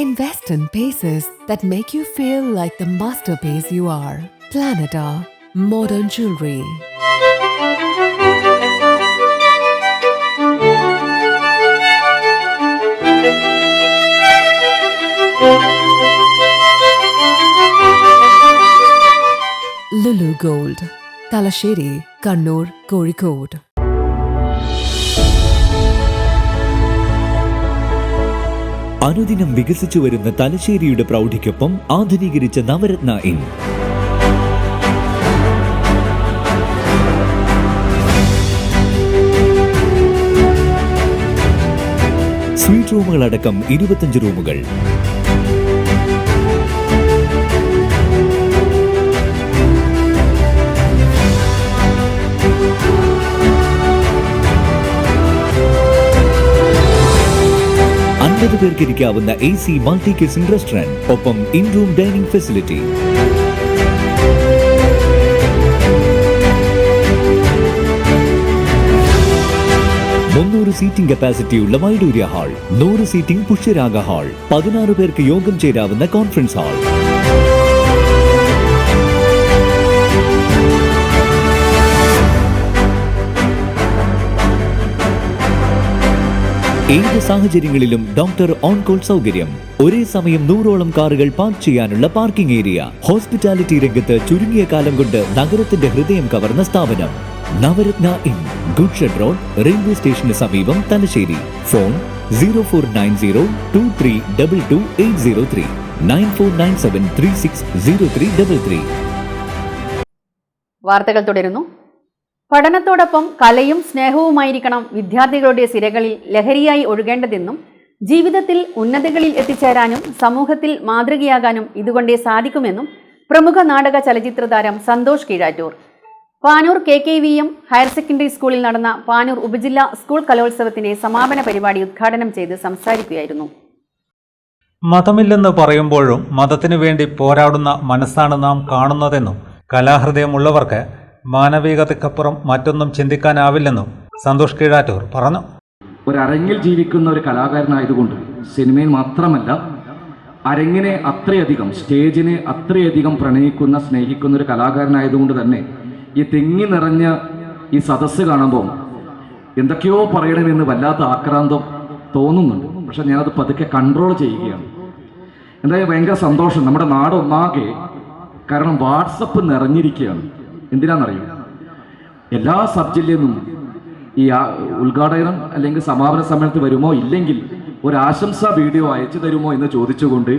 Invest in pieces that make you feel like the masterpiece you are. Planeta Modern Jewelry. Lulu Gold, Talasheri, Kannur, Kozhikode. അനുദിനം വികസിച്ചു വരുന്ന തലശ്ശേരിയുടെ പ്രൗഢിക്കൊപ്പം ആധുനീകരിച്ച നവരത്ന ഇൻ. സ്വീറ്റ് റൂമുകളടക്കം 25 റൂമുകൾ. 50 പേർക്ക് ഇരിക്കാവുന്ന AC മൾട്ടി കിച്ചൺ റെസ്റ്റോറന്റ്, ഒപ്പം ഇൻ-റൂം ഡൈനിങ് ഫെസിലിറ്റി. സീറ്റിംഗ് കപ്പാസിറ്റിയുള്ള Vaidoorya hall, 100 seating Pushyaraga hall, 16 പേർക്ക് യോഗം ചേരാവുന്ന കോൺഫറൻസ് ഹാൾ. ഏത് സാഹചര്യങ്ങളിലും ഡോക്ടർ ഓൺ കോൾ സൗകര്യം, ഒരേ സമയം 100ഓളം കാറുകൾ പാർക്ക് ചെയ്യാനുള്ള പാർക്കിംഗ് ഏരിയ. ഹോസ്പിറ്റാലിറ്റി രംഗത്ത് ചുരുങ്ങിയ കാലം കൊണ്ട് നഗരത്തിന്റെ ഹൃദയം കവർന്ന സ്ഥാപനം Navaratna inn, good shed road, railway സ്റ്റേഷന് സമീപം, തലശ്ശേരി. ഫോൺ 049023228803, 9497360333. വാർത്തകൾ തുടരുന്നു. പഠനത്തോടൊപ്പം കലയും സ്നേഹവുമായിരിക്കണം വിദ്യാർത്ഥികളുടെ സിരകളിൽ ലഹരിയായി ഒഴുകേണ്ടതെന്നും ജീവിതത്തിൽ ഉന്നതികളിൽ എത്തിച്ചേരാനും സമൂഹത്തിൽ മാതൃകയാകാനും ഇതുകൊണ്ടേ സാധിക്കുമെന്നും പ്രമുഖ നാടക ചലച്ചിത്ര താരം Santhosh Keezhattoor Panoor KKVM higher secondary സ്കൂളിൽ നടന്ന പാനൂർ ഉപജില്ലാ സ്കൂൾ കലോത്സവത്തിന്റെ സമാപന പരിപാടി ഉദ്ഘാടനം ചെയ്ത് സംസാരിക്കുകയായിരുന്നു. മതമില്ലെന്ന് പറയുമ്പോഴും മതത്തിനു വേണ്ടി പോരാടുന്ന മനസ്സാണ് നാം കാണുന്നതെന്നും കലാഹൃദയമുള്ളവർക്ക് മാനവികതയ്ക്കപ്പുറം മറ്റൊന്നും ചിന്തിക്കാനാവില്ലെന്നും സന്തോഷ് കീഴാറ്റൂർ പറഞ്ഞു. ഒരരങ്ങിൽ ജീവിക്കുന്ന ഒരു കലാകാരനായതുകൊണ്ട് സിനിമയിൽ മാത്രമല്ല അരങ്ങിനെ അത്രയധികം, സ്റ്റേജിനെ അത്രയധികം പ്രണയിക്കുന്ന, സ്നേഹിക്കുന്ന ഒരു കലാകാരനായതുകൊണ്ട് തന്നെ ഈ തിങ്ങി നിറഞ്ഞ ഈ സദസ്സ് കാണുമ്പോൾ എന്തൊക്കെയോ പറയണമെന്ന് വല്ലാത്ത ആക്രാന്തം തോന്നുന്നുണ്ട്. പക്ഷെ ഞാനത് പതുക്കെ കൺട്രോൾ ചെയ്യുകയാണ്. എന്തായാലും ഭയങ്കര സന്തോഷം നമ്മുടെ നാടൊന്നാകെ, കാരണം വാട്സപ്പ് നിറഞ്ഞിരിക്കുകയാണ്. എന്തിനാണെന്നറിയോ, എല്ലാ സബ് ജില്ലയിൽ നിന്നും ഈ ഉദ്ഘാടനം അല്ലെങ്കിൽ സമാപന സമ്മേളനത്തിൽ വരുമോ ഇല്ലെങ്കിൽ ഒരു ആശംസാ വീഡിയോ അയച്ചു തരുമോ എന്ന് ചോദിച്ചുകൊണ്ട്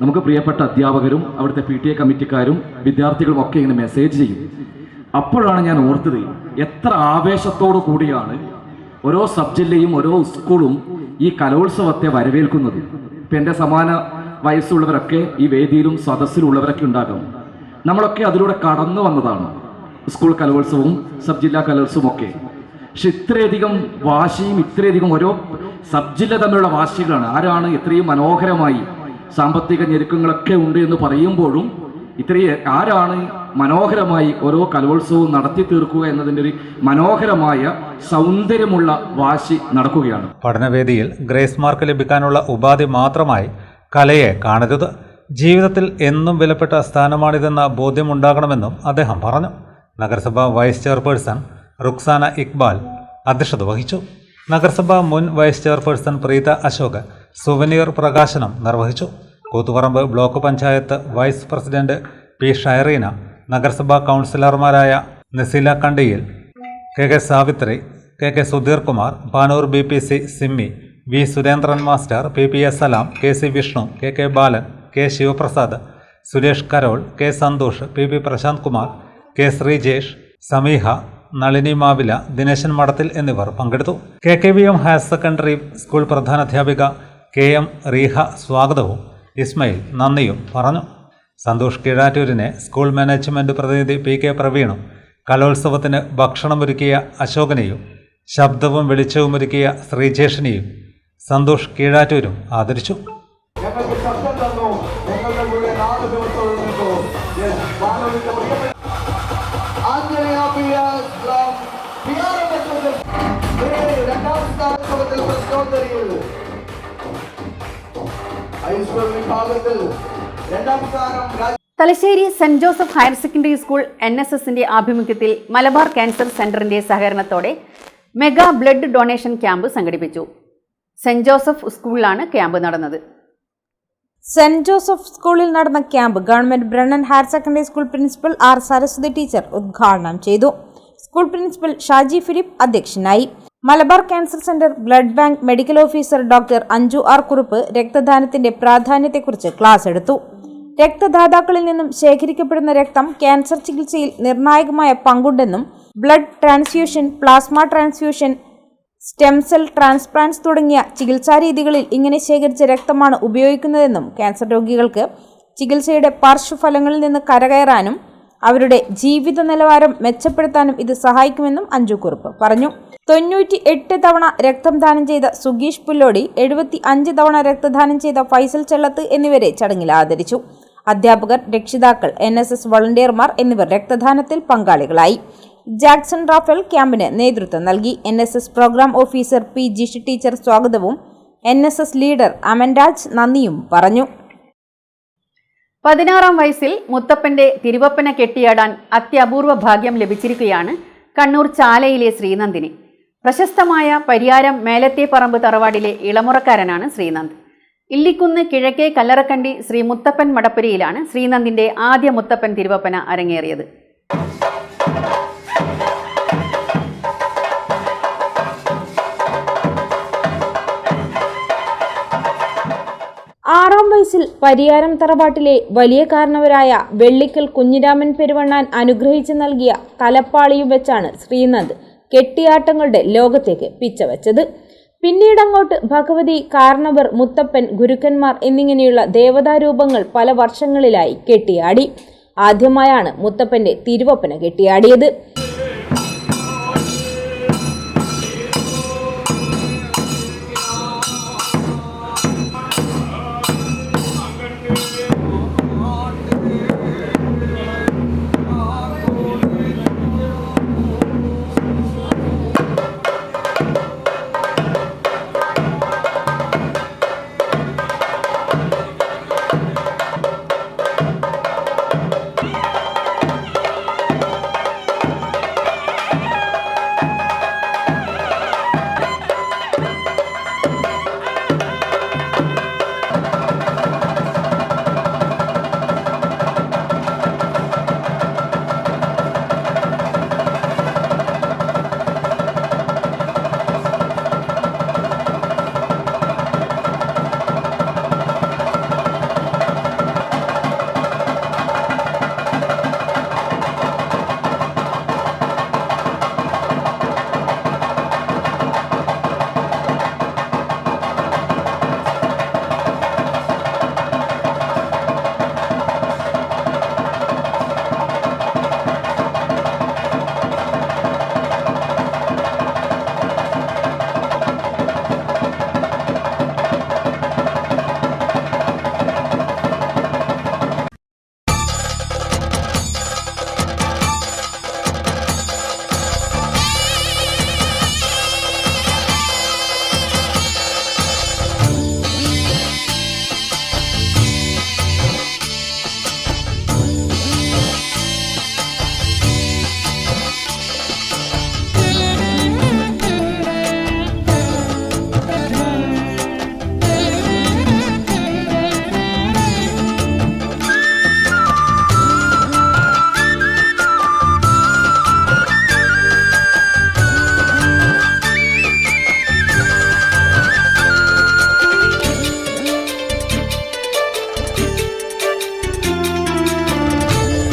നമുക്ക് പ്രിയപ്പെട്ട അധ്യാപകരും അവിടുത്തെ PTA കമ്മിറ്റിക്കാരും വിദ്യാർത്ഥികളും ഒക്കെ ഇങ്ങനെ മെസ്സേജ് ചെയ്യും. അപ്പോഴാണ് ഞാൻ ഓർത്തത് എത്ര ആവേശത്തോടു കൂടിയാണ് ഓരോ സബ് ജില്ലയും ഓരോ സ്കൂളും ഈ കലോത്സവത്തെ വരവേൽക്കുന്നത്. ഇപ്പം എൻ്റെ സമാന വയസ്സുള്ളവരൊക്കെ ഈ വേദിയിലും സദസ്സിലുള്ളവരൊക്കെ ഉണ്ടാകും. നമ്മളൊക്കെ അതിലൂടെ കടന്നു വന്നതാണ്, സ്കൂൾ കലോത്സവവും സബ് ജില്ലാ കലോത്സവവും ഒക്കെ. പക്ഷെ ഇത്രയധികം വാശിയും ഇത്രയധികം ഓരോ സബ് ജില്ല തമ്മിലുള്ള വാശികളാണ്. ആരാണ് ഇത്രയും മനോഹരമായി, സാമ്പത്തിക ഞെരുക്കങ്ങളൊക്കെ ഉണ്ട് എന്ന് പറയുമ്പോഴും ആരാണ് മനോഹരമായി ഓരോ കലോത്സവവും നടത്തി തീർക്കുക എന്നതിൻ്റെ ഒരു മനോഹരമായ സൗന്ദര്യമുള്ള വാശി നടക്കുകയാണ്. പഠനവേദിയിൽ ഗ്രേസ് മാർക്ക് ലഭിക്കാനുള്ള ഉപാധി മാത്രമായി കലയെ കാണരുത്, ജീവിതത്തിൽ എന്നും വിലപ്പെട്ട സ്ഥാനമാണിതെന്ന ബോധ്യമുണ്ടാകണമെന്നും അദ്ദേഹം പറഞ്ഞു. നഗരസഭ വൈസ് ചെയർപേഴ്സൺ റുക്സാന ഇക്ബാൽ അധ്യക്ഷത വഹിച്ചു. നഗരസഭ മുൻ vice chairperson Preetha Ashok souvenir പ്രകാശനം നിർവഹിച്ചു. Koothuparamba block panchayat vice president P. Shaireena, നഗരസഭാ കൗൺസിലർമാരായ Naseela Kandiyil, KK Savithri, KK Sudheer Kumar, Panoor BPC Simmi, V. Surendran master, PPS Salam, KC Vishnu, KK Balan, K. Sivaprasad, Suresh Karol, K. Santhosh, PP Prashanth Kumar, K. Sreejesh, Sameeha, Nalini Mavila, Dineshan Madathil എന്നിവർ പങ്കെടുത്തു. KKVM ഹയർ സെക്കൻഡറി സ്കൂൾ പ്രധാനാധ്യാപിക KM റീഹ സ്വാഗതവും ഇസ്മയിൽ നന്ദിയും പറഞ്ഞു. സന്തോഷ് കീഴാറ്റൂരിനെ സ്കൂൾ മാനേജ്മെന്റ് പ്രതിനിധി PK പ്രവീണും കലോത്സവത്തിന് ഭക്ഷണമൊരുക്കിയ അശോകനെയും ശബ്ദവും വെളിച്ചവുമൊരുക്കിയ ശ്രീജേഷിനെയും സന്തോഷ് കീഴാറ്റൂരും ആദരിച്ചു. Thalassery saint Joseph higher secondary school NSSന്റെ ആഭിമുഖ്യത്തിൽ മലബാർ ക്യാൻസർ സെന്ററിന്റെ സഹകരണത്തോടെ മെഗാ ബ്ലഡ് ഡൊണേഷൻ ക്യാമ്പ് സംഘടിപ്പിച്ചു. സെന്റ് ജോസഫ് സ്കൂളിലാണ് ക്യാമ്പ് നടന്നത്. സെന്റ് ജോസഫ് സ്കൂളിൽ നടന്ന camp government Brennan higher secondary school principal R. Saraswathi teacher ഉദ്ഘാടനം ചെയ്തു. സ്കൂൾ പ്രിൻസിപ്പൽ ഷാജി ഫിലിപ്പ് അധ്യക്ഷനായി. Malabar cancer centre blood bank medical officer doctor Anju R. Kurup രക്തദാനത്തിന്റെ പ്രാധാന്യത്തെക്കുറിച്ച് ക്ലാസ് എടുത്തു. രക്തദാതാക്കളിൽ നിന്നും ശേഖരിക്കപ്പെടുന്ന രക്തം ക്യാൻസർ ചികിത്സയിൽ നിർണായകമായ പങ്കുണ്ടെന്നും blood transfusion, plasma transfusion, stem cell transplants തുടങ്ങിയ ചികിത്സാരീതികളിൽ ഇങ്ങനെ ശേഖരിച്ച രക്തമാണ് ഉപയോഗിക്കുന്നതെന്നും ക്യാൻസർ രോഗികൾക്ക് ചികിത്സയുടെ പാർശ്വഫലങ്ങളിൽ നിന്ന് കരകയറാനും അവരുടെ ജീവിത നിലവാരം മെച്ചപ്പെടുത്താനും ഇത് സഹായിക്കുമെന്നും അഞ്ജുക്കുറുപ്പ് പറഞ്ഞു. 98 തവണ രക്തം ദാനം ചെയ്ത സുഗീഷ് പുല്ലോടി, 75 തവണ രക്തദാനം ചെയ്ത ഫൈസൽ ചെള്ളത്ത് എന്നിവരെ ചടങ്ങിൽ ആദരിച്ചു. അധ്യാപകർ, രക്ഷിതാക്കൾ, NSS വളണ്ടിയർമാർ എന്നിവർ രക്തദാനത്തിൽ പങ്കാളികളായി. ജാക്സൺ റാഫേൽ ക്യാമ്പിന് നേതൃത്വം നൽകി. NSS programme officer P. Jishi teacher സ്വാഗതവും NSS ലീഡർ അമൻരാജ് നന്ദിയും പറഞ്ഞു. 16-ാം വയസ്സിൽ മുത്തപ്പന്റെ തിരുവപ്പന കെട്ടിയാടാൻ അത്യപൂർവ ഭാഗ്യം ലഭിച്ചിരിക്കുകയാണ് കണ്ണൂർ ചാലയിലെ ശ്രീനന്ദിന്. പ്രശസ്തമായ പരിയാരം മേലത്തെ പറമ്പ് തറവാടിലെ ഇളമുറക്കാരനാണ് ശ്രീനന്ദ്. ഇല്ലിക്കുന്ന് കിഴക്കേ കല്ലറക്കണ്ടി ശ്രീ മുത്തപ്പൻ മടപ്പുരയിലാണ് ശ്രീനന്ദിന്റെ ആദ്യ മുത്തപ്പൻ തിരുവപ്പന അരങ്ങേറിയത്. ആറാം വയസ്സിൽ പരിയാരം തറവാട്ടിലെ വലിയ കാരണവരായ വെള്ളിക്കൽ കുഞ്ഞിരാമൻ പെരുവണ്ണാൻ അനുഗ്രഹിച്ചു നൽകിയ തലപ്പാളിയും വെച്ചാണ് ശ്രീനന്ദ് കെട്ടിയാട്ടങ്ങളുടെ ലോകത്തേക്ക് പിച്ചവച്ചത്. പിന്നീടങ്ങോട്ട് ഭഗവതി, കാരണവർ, മുത്തപ്പൻ, ഗുരുക്കന്മാർ എന്നിങ്ങനെയുള്ള ദേവതാരൂപങ്ങൾ പല വർഷങ്ങളിലായി കെട്ടിയാടി. ആദ്യമായാണ് മുത്തപ്പന്റെ തിരുവപ്പന കെട്ടിയാടിയത്.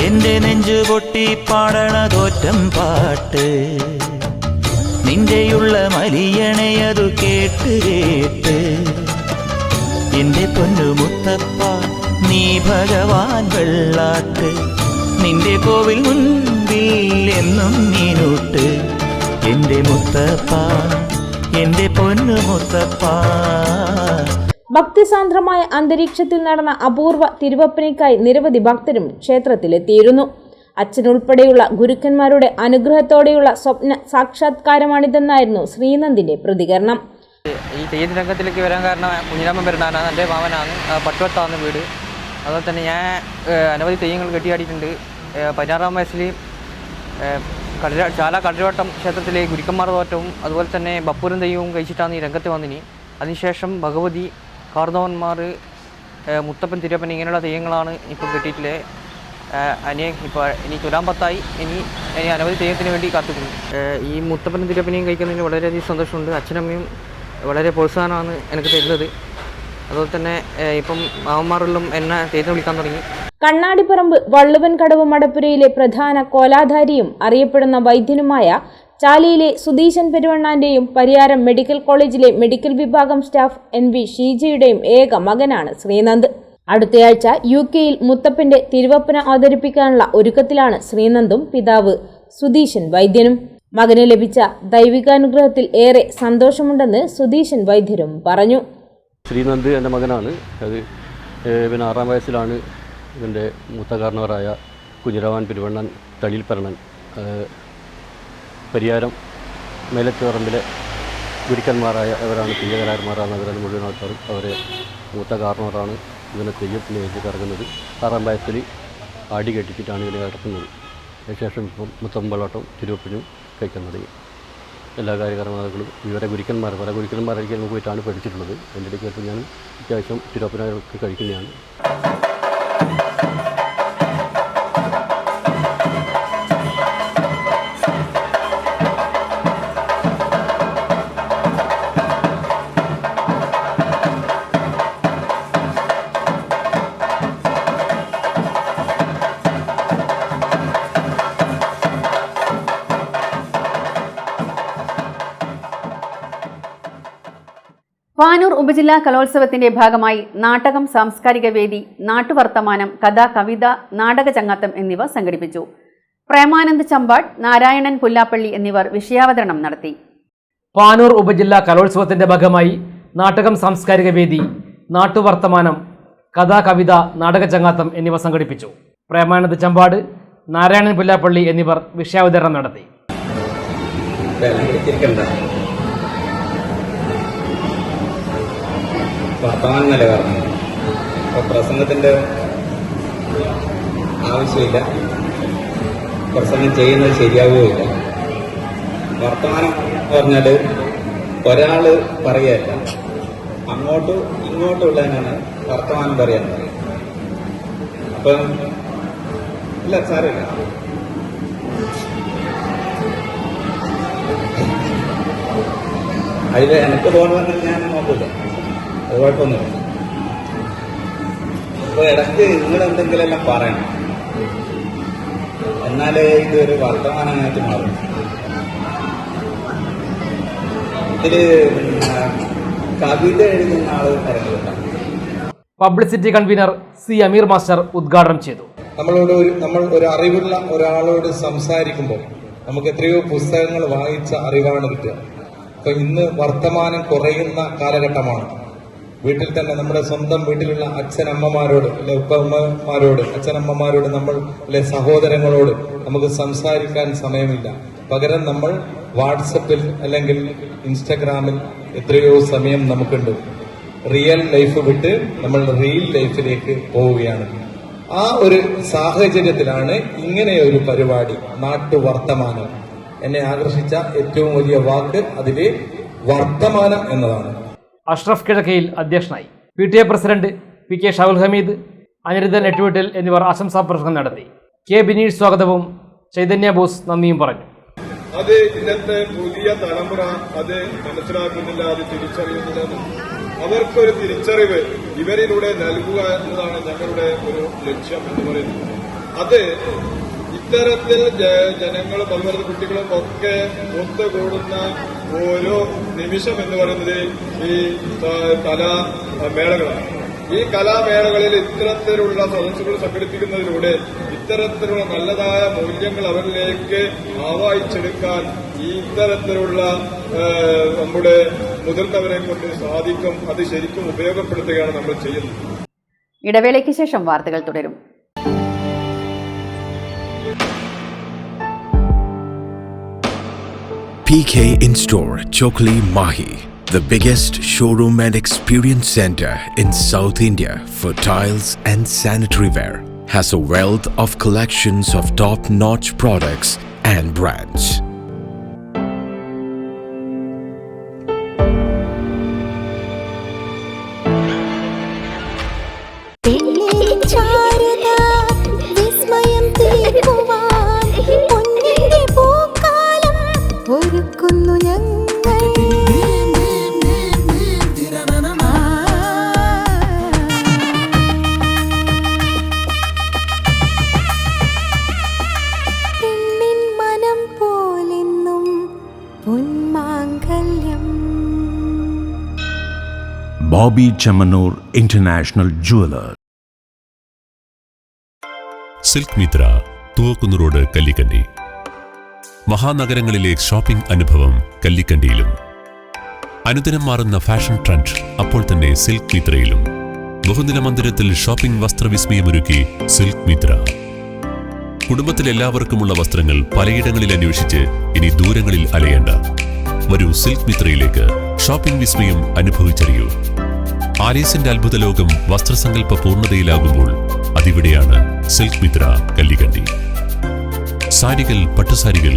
എന്റെ നെഞ്ചു പൊട്ടി പാടണതോറ്റം പാട്ട്, നിന്റെയുള്ള മലിയണയതു കേട്ട് കേട്ട്. എന്റെ പൊന്നു മുത്തപ്പ നീ ഭഗവാൻ വെള്ളാട്ട്, നിന്റെ കോവിൽ മുൻപിൽ എന്നും നീനൂട്ട്. എന്റെ മുത്തപ്പ, എന്റെ പൊന്നു മുത്തപ്പ. ഭക്തിസാന്ദ്രമായ അന്തരീക്ഷത്തിൽ നടന്ന അപൂർവ തിരുവപ്പനയ്ക്കായി നിരവധി ഭക്തരും ക്ഷേത്രത്തിലെത്തിയിരുന്നു. അച്ഛനുൾപ്പെടെയുള്ള ഗുരുക്കന്മാരുടെ അനുഗ്രഹത്തോടെയുള്ള സ്വപ്ന സാക്ഷാത്കാരമാണിതെന്നായിരുന്നു ശ്രീനന്ദിന്റെ പ്രതികരണം. ഈ തെയ്യത്തിന് രംഗത്തിലേക്ക് വരാൻ കാരണം കുഞ്ഞിരാമൻ പെരുന്നാനാണ്, എൻ്റെ മാമനാണ്, പട്ടുവത്താണ് വീട്. അതുപോലെ തന്നെ ഞാൻ അനവധി തെയ്യങ്ങൾ കെട്ടിയാടിയിട്ടുണ്ട്. 16-ാം വയസ്സിൽ ചാല കടലുവട്ടം ക്ഷേത്രത്തിലെ ഗുരുക്കന്മാർ തോറ്റവും അതുപോലെ തന്നെ ബപ്പൂരം തെയ്യവും കഴിച്ചിട്ടാണ് ഈ രംഗത്ത് വന്നിനി. അതിനുശേഷം ഭഗവതി, കാർന്നവന്മാർ, മുത്തപ്പൻ, തിരുവപ്പൻ ഇങ്ങനെയുള്ള തെയ്യങ്ങളാണ് ഇപ്പോൾ കെട്ടിയിട്ടുള്ളത്. ഇനി തുലാം പത്തായി ഇനി അനവധി തെയ്യത്തിന് വേണ്ടി കാത്തിക്കുന്നു. ഈ മുത്തപ്പനും തിരുവപ്പനെയും കഴിക്കുന്നതിന് വളരെയധികം സന്തോഷമുണ്ട്. അച്ഛനമ്മയും വളരെ പ്രോത്സാഹനമാണ് എനിക്ക് തരുന്നത്. അതുപോലെ തന്നെ ഇപ്പം മാവന്മാരെല്ലാം എന്നെ തെയ്യത്തിന് വിളിക്കാൻ തുടങ്ങി. കണ്ണാടിപ്പറമ്പ് വള്ളുവൻ കടവ് മടപ്പുരയിലെ പ്രധാന കോലാധാരിയും അറിയപ്പെടുന്ന വൈദ്യനുമായ ചാലിയിലെ സുധീശൻ പെരുവണ്ണാന്റെയും പരിയാരം മെഡിക്കൽ കോളേജിലെ മെഡിക്കൽ വിഭാഗം സ്റ്റാഫ് NV ഷീജയുടെയും ഏക മകനാണ് ശ്രീനന്ദ്. അടുത്തയാഴ്ച UK-യിൽ മുത്തപ്പന്റെ തിരുവപ്പന അവതരിപ്പിക്കാനുള്ള ഒരുക്കത്തിലാണ് ശ്രീനന്ദും പിതാവ് സുധീശൻ വൈദ്യനും. മകന് ലഭിച്ച ദൈവികാനുഗ്രഹത്തിൽ ഏറെ സന്തോഷമുണ്ടെന്ന് സുധീശൻ വൈദ്യരും പറഞ്ഞു. ശ്രീനന്ദ് എൻ്റെ മകനാണ്. അത് പിന്നെ 6-ാം വയസ്സിലാണ് ഇതിൻ്റെ മൂത്ത കാരണവരായ കുഞ്ഞിരാമൻ പെരുവണ്ണൻ തളിയിൽപ്പരണൻ പരിയാരം മേലത്തുപറമ്പിലെ ഗുരുക്കന്മാരായ അവരാണ് തെയ്യകലാകാരന്മാരാണ്. അവരാണ് മുഴുവൻ ആൾക്കാരും. അവരെ മൂത്ത കാരണവരാണ് ഇതിനെ തെയ്യത്തിന് വേണ്ടി ഇറങ്ങുന്നത്. 6-ാം വയസ്സിൽ ആടി കെട്ടിച്ചിട്ടാണ് ഇതിനെ ഇറക്കുന്നത്. അതിനുശേഷം ഇപ്പം മുത്തമ്പളോട്ടം തിരുവപ്പനും കഴിക്കാൻ തുടങ്ങി. എല്ലാ കാര്യകർമ്മങ്ങളും ഇവരെ ഗുരുക്കന്മാർ പല ഗുരുക്കന്മാരായിരിക്കും നമുക്ക് പോയിട്ടാണ് പഠിച്ചിട്ടുള്ളത്. എൻ്റെ ഇടയ്ക്ക് ഞാൻ അത്യാവശ്യം തിരുവപ്പനൊക്കെ കഴിക്കുന്നതാണ്. പാനൂർ ഉപജില്ലാ കലോത്സവത്തിന്റെ ഭാഗമായി നാടകം, സാംസ്കാരിക വേദി, നാട്ടുവർത്തമാനം, കഥ, കവിത, നാടക ചങ്ങാത്തം എന്നിവ സംഘടിപ്പിച്ചു. പ്രേമാനന്ദ് ചമ്പാട്, നാരായണൻ പുല്ലാപ്പള്ളി എന്നിവർ വിഷയാവതരണം നടത്തി. പാനൂർ ഉപജില്ലാ കലോത്സവത്തിന്റെ ഭാഗമായി നാടകം, സാംസ്കാരിക വേദി, നാട്ടുവർത്തമാനം, കഥ, കവിത, നാടക ചങ്ങാത്തം എന്നിവ സംഘടിപ്പിച്ചു. പ്രേമാനന്ദ് ചമ്പാട്, നാരായണൻ പുല്ലാപ്പള്ളി എന്നിവർ വിഷയാവതരണം നടത്തി. വർത്തമാനം നല്ല കാരണം അപ്പോൾ പ്രസംഗത്തിൻ്റെ ആവശ്യമില്ല, പ്രസംഗം ചെയ്യുന്നത് ശരിയാവുകയില്ല. വർത്തമാനം പറഞ്ഞാൽ ഒരാൾ പറയുകയല്ല, അങ്ങോട്ടും ഇങ്ങോട്ടും ഉള്ളതിനാണ് വർത്തമാനം പറയാൻ പറയുക. അപ്പം ഇല്ല സാരമില്ല, അതിൽ എനിക്ക് തോന്നുന്നത് ഞാൻ നോക്കില്ല, അത് കുഴപ്പമൊന്നുമില്ല. അപ്പോൾ ഇടയ്ക്ക് നിങ്ങളെന്തെങ്കിലെല്ലാം പറയണം, എന്നാലേ ഇതൊരു വർത്തമാനമായിട്ട് മാറും. ഇതിൽ കവിത എഴുതുന്ന ആൾ ഇറങ്ങില്ല. പബ്ലിസിറ്റി കൺവീനർ സി അമീർ മാസ്റ്റർ ഉദ്ഘാടനം ചെയ്തു. നമ്മൾ ഒരു അറിവുള്ള ഒരാളോട് സംസാരിക്കുമ്പോൾ നമുക്ക് എത്രയോ പുസ്തകങ്ങൾ വായിച്ച അറിവാണ് കിട്ടുക. അപ്പൊ ഇന്ന് വർത്തമാനം കുറയുന്ന കാലഘട്ടമാണ്. വീട്ടിൽ തന്നെ നമ്മുടെ സ്വന്തം വീട്ടിലുള്ള അച്ഛനമ്മമാരോട് അല്ലെ ഉപ്പമ്മമാരോട് അച്ഛനമ്മമാരോട് നമ്മൾ അല്ലെ സഹോദരങ്ങളോട് നമുക്ക് സംസാരിക്കാൻ സമയമില്ല. പകരം നമ്മൾ വാട്സപ്പിൽ അല്ലെങ്കിൽ ഇൻസ്റ്റഗ്രാമിൽ എത്രയോ സമയം നമുക്കുണ്ട്. റിയൽ ലൈഫ് വിട്ട് നമ്മൾ റിയൽ ലൈഫിലേക്ക് പോവുകയാണ്. ആ ഒരു സാഹചര്യത്തിലാണ് ഇങ്ങനെ ഒരു പരിപാടി നാട്ടുവർത്തമാനം. എന്നെ ആകർഷിച്ച ഏറ്റവും വലിയ വാക്ക് അതിലെ വർത്തമാനം എന്നതാണ്. അഷ്റഫ് കിഴക്കയിൽ അധ്യക്ഷനായി. PTA president PK Shaul Hameed, Aniruddhan Ettuveettil എന്നിവർ ആശംസാ പ്രസംഗം നടത്തി. K ബിനീഷ് സ്വാഗതവും ചൈതന്യ ബോസ് നന്ദിയും പറഞ്ഞു. അത് ഇന്നത്തെ പുതിയ തലമുറ അത് മനസ്സിലാക്കുന്നില്ല, അത് തിരിച്ചറിയുന്നില്ല. അവർക്കൊരു തിരിച്ചറിവ് ഇവരിലൂടെ നൽകുക എന്നതാണ് ഞങ്ങളുടെ ഒരു ലക്ഷ്യം എന്ന് പറയുന്നത്. അത് ഇത്തരത്തിൽ ജനങ്ങളും അതുപോലെ കുട്ടികളും ഒക്കെ ഒത്തുകൂടുന്ന ഓരോ നിമിഷം എന്ന് പറയുന്നത് ഈ കലാമേളകളാണ്. ഈ കലാമേളകളിൽ ഇത്തരത്തിലുള്ള സദസ്സുകൾ സംഘടിപ്പിക്കുന്നതിലൂടെ ഇത്തരത്തിലുള്ള നല്ലതായ മൂല്യങ്ങൾ അവരിലേക്ക് ആവാഹിച്ചെടുക്കാൻ ഈ ഇത്തരത്തിലുള്ള നമ്മുടെ മുതിർന്നവരെ കൊണ്ട് സാധിക്കും. അത് ശരിക്കും ഉപയോഗപ്പെടുത്തുകയാണ് നമ്മൾ ചെയ്യുന്നത്. ഇടവേളയ്ക്ക് ശേഷം വാർത്തകൾ തുടരും. PK In-Store Chokli Mahi, the biggest showroom and experience center in South India for tiles and sanitary ware, has a wealth of collections of top-notch products and brands. Bobby Chamanur International Jeweler. Silk Mithra, Thuvakkunnu road, Kallikandi. മഹാനഗരങ്ങളിലെ ഷോപ്പിംഗ് അനുഭവം കല്ലിക്കണ്ടിയിലും. അനുദിനം മാറുന്ന ഫാഷൻ ട്രെൻഡ് അപ്പോൾ തന്നെ സിൽക്ക് മിത്രയിലും. ബഹുനില മന്ദിരത്തിൽ ഷോപ്പിംഗ് വസ്ത്രവിസ്മയമൊരുക്കി സിൽക്ക് മിത്ര. കുടുംബത്തിലെല്ലാവർക്കുമുള്ള വസ്ത്രങ്ങൾ പലയിടങ്ങളിൽ അന്വേഷിച്ച് ഇനി ദൂരങ്ങളിൽ അലയേണ്ട. വരൂ സിൽക്ക് മിത്രയിലേക്ക്. ഷോപ്പിംഗ് വിസ്മയം അനുഭവിച്ചറിയൂ. ആലീസിന്റെ അത്ഭുത ലോകം വസ്ത്രസങ്കല്പ പൂർണ്ണതയിലാകുമ്പോൾ അതിവിടെയാണ് സിൽക്ക് മിത്ര, കല്ലിക്കണ്ടി. സാരികൾ, പട്ടുസാരികൾ,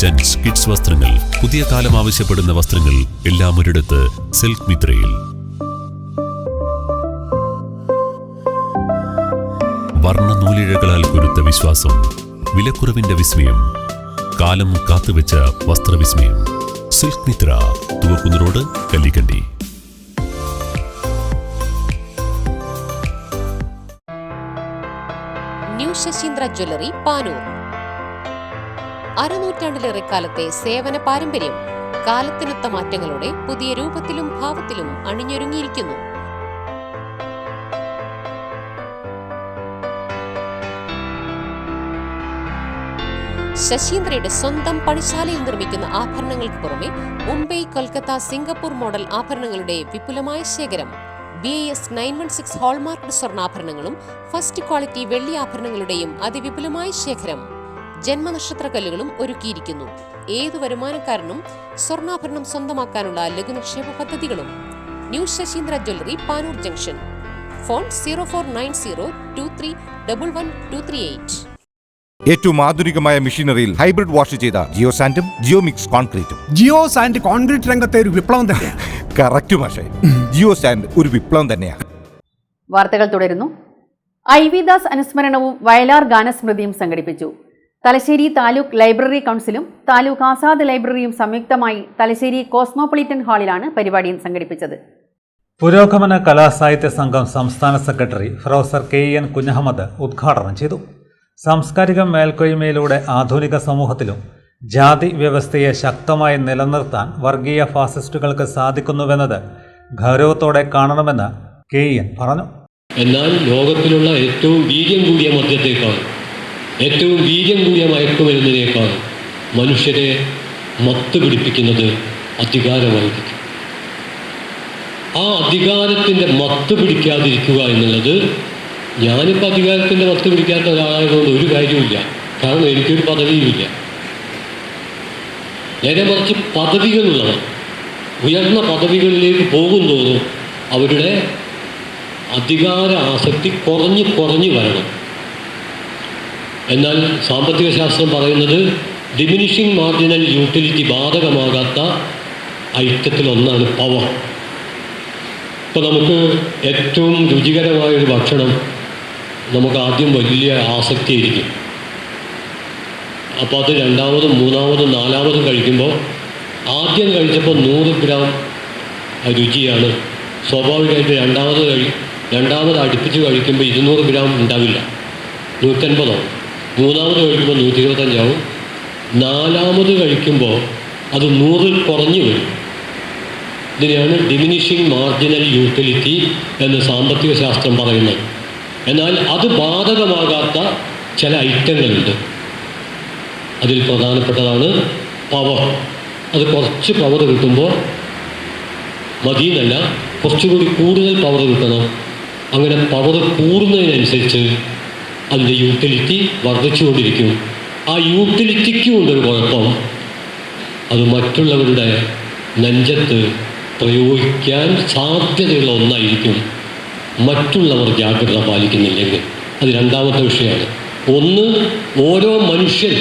ജെന്റ്സ്, കിഡ്സ് വസ്ത്രങ്ങൾ, പുതിയ കാലം ആവശ്യപ്പെടുന്ന വസ്ത്രങ്ങൾ എല്ലാം ഒരിടത്ത് സിൽക്ക് മിത്രയിൽ. വർണ്ണ നൂലിഴകളാൽ കൊരുത്ത വിശ്വാസം, വിലക്കുറവിന്റെ വിസ്മയം, കാലം കാത്തുവെച്ച വസ്ത്രവിസ്മയം. Silk Mithra, Thuvakkunnu road, Kallikandi. New Sasindra jewellery, Panoor. അരനൂറ്റാണ്ടിലേറെ കാലത്തെ സേവന പാരമ്പര്യം കാലത്തിനൊത്ത മാറ്റങ്ങളോടെ പുതിയ രൂപത്തിലും ഭാവത്തിലും അണിഞ്ഞൊരുങ്ങിയിരിക്കുന്നു. ശശീന്ദ്രയുടെ സ്വന്തം പണിശാലയിൽ നിർമ്മിക്കുന്ന ആഭരണങ്ങൾക്ക് പുറമെ മുംബൈ, കൊൽക്കത്ത, സിംഗപ്പൂർ മോഡൽ ആഭരണങ്ങളുടെ വിപുലമായ ശേഖരം. BIS 916 ഹോൾമാർക്ക്ഡ് സ്വർണ്ണാഭരണങ്ങളും ഫസ്റ്റ് ക്വാളിറ്റി വെള്ളി ആഭരണങ്ങളുടെയും അതിവിപുലമായ ശേഖരം. ജന്മനക്ഷത്രക്കല്ലുകളും ഒരുക്കിയിരിക്കുന്നു. ഏതു വരുമാനക്കാരനും സ്വർണ്ണാഭരണം സ്വന്തമാക്കാനുള്ള ലഘുനിക്ഷേപ പദ്ധതികളും. New Sasindra jewellery, Panoor junction. Phone 049023112238. ഏറ്റവും ആധുനികമായ മെഷീനറിയിൽ ഹൈബ്രിഡ് വാഷ് ചെയ്ത ജിയോ സാൻഡും ജിയോ മിക്സ് കോൺക്രീറ്റും. ജിയോ സാൻഡ് കോൺക്രീറ്റ് രംഗത്തെ ഒരു വിപ്ലവം തന്നെയാണ്. കറക്റ്റ് മാഷേ, ജിയോ സാൻഡ് ഒരു വിപ്ലവം തന്നെയാണ്. വാർത്തകൾ തുടരുന്നു. IV ദാസ് അനുസ്മരണവും വയലാർ ഗാനസ്മൃതിയും സംഘടിപ്പിച്ചു. തലശ്ശേരി താലൂക്ക് ലൈബ്രറി കൗൺസിലും താലൂക്ക് ആസാദ് ലൈബ്രറിയും സംയുക്തമായി തലശ്ശേരി കോസ്മോപൊളിറ്റൻ ഹാളിലാണ് പരിപാടി സംഘടിപ്പിച്ചത്. പുരോഗമന കലാസാഹിത്യ സംഘം സംസ്ഥാന സെക്രട്ടറി പ്രൊഫസർ KN കുഞ്ഞഹമ്മദ് ഉദ്ഘാടനം ചെയ്തു. സാംസ്കാരിക മേൽക്കോയ്മയിലൂടെ ആധുനിക സമൂഹത്തിലും ജാതി വ്യവസ്ഥയെ ശക്തമായി നിലനിർത്താൻ വർഗീയ ഫാസിസ്റ്റുകൾക്ക് സാധിക്കുന്നുവെന്നത് ഗൗരവത്തോടെ കാണണമെന്ന് KN പറഞ്ഞു. എന്നാൽ ലോകത്തിലുള്ള ഏറ്റവും വീര്യം കൂടിയ മദ്യത്തേക്കാൾ, ഏറ്റവും വീര്യം കൂടിയ മയക്കുമരുന്നിനേക്കാൾ മനുഷ്യരെ മത്ത് പിടിപ്പിക്കുന്നത് അധികാരമായിരിക്കും. ആ അധികാരത്തിൻ്റെ മത്ത് പിടിക്കാതിരിക്കുക എന്നുള്ളത്, ഞാനിപ്പോൾ അധികാരത്തിൻ്റെ മത്ത് പിടിക്കാത്ത ഒരാളായതുകൊണ്ട് ഒരു കാര്യവുമില്ല. കാരണം എനിക്കൊരു പദവിയുമില്ല. നേരെ മറിച്ച് പദവികളുള്ളവർ ഉയർന്ന പദവികളിലേക്ക് പോകുന്തോറും അവരുടെ അധികാര ആസക്തി കുറഞ്ഞു കുറഞ്ഞു വരണം. എന്നാൽ സാമ്പത്തിക ശാസ്ത്രം പറയുന്നത് ഡിമിനിഷിങ് മാർജിനൽ യൂട്ടിലിറ്റി ബാധകമാകാത്ത ഐറ്റത്തിലൊന്നാണ് പവർ. ഇപ്പോൾ നമുക്ക് ഏറ്റവും രുചികരമായൊരു ഭക്ഷണം നമുക്ക് ആദ്യം വലിയ ആസക്തിയായിരിക്കും. അപ്പോൾ അത് രണ്ടാമതും മൂന്നാമതും നാലാമതും കഴിക്കുമ്പോൾ ആദ്യം കഴിച്ചപ്പോൾ 100 ഗ്രാം രുചിയാണ്. സ്വാഭാവികമായിട്ട് രണ്ടാമത് അടുപ്പിച്ച് കഴിക്കുമ്പോൾ 200 ഗ്രാം ഉണ്ടാവില്ല, 150 ആവും. മൂന്നാമത് കഴിക്കുമ്പോൾ 125 ആവും. നാലാമത് കഴിക്കുമ്പോൾ അത് 100-ൽ കുറഞ്ഞു വരും. ഇതിനെയാണ് ഡിമിനിഷിങ് മാർജിനൽ യൂട്ടിലിറ്റി എന്ന് സാമ്പത്തിക ശാസ്ത്രം പറയുന്നത്. എന്നാൽ അത് ബാധകമാകാത്ത ചില ഐറ്റങ്ങളുണ്ട്. അതിൽ പ്രധാനപ്പെട്ടതാണ് പവർ. അത് കുറച്ച് പവർ കിട്ടുമ്പോൾ മതിയെന്നല്ല, കുറച്ചുകൂടി കൂടുതൽ പവർ കിട്ടണം. അങ്ങനെ പവർ കൂടുന്നതിനനുസരിച്ച് അതിൻ്റെ യൂട്ടിലിറ്റി വർദ്ധിച്ചുകൊണ്ടിരിക്കും. ആ യൂട്ടിലിറ്റിക്കും ഉണ്ടൊരു കുഴപ്പം, അത് മറ്റുള്ളവരുടെ നെഞ്ചത്ത് പ്രയോഗിക്കാൻ സാധ്യതയുള്ള ഒന്നായിരിക്കും മറ്റുള്ളവർ ജാഗ്രത പാലിക്കുന്നില്ലെങ്കിൽ. അത് രണ്ടാമത്തെ വിഷയമാണ്. ഒന്ന്, ഓരോ മനുഷ്യൻ,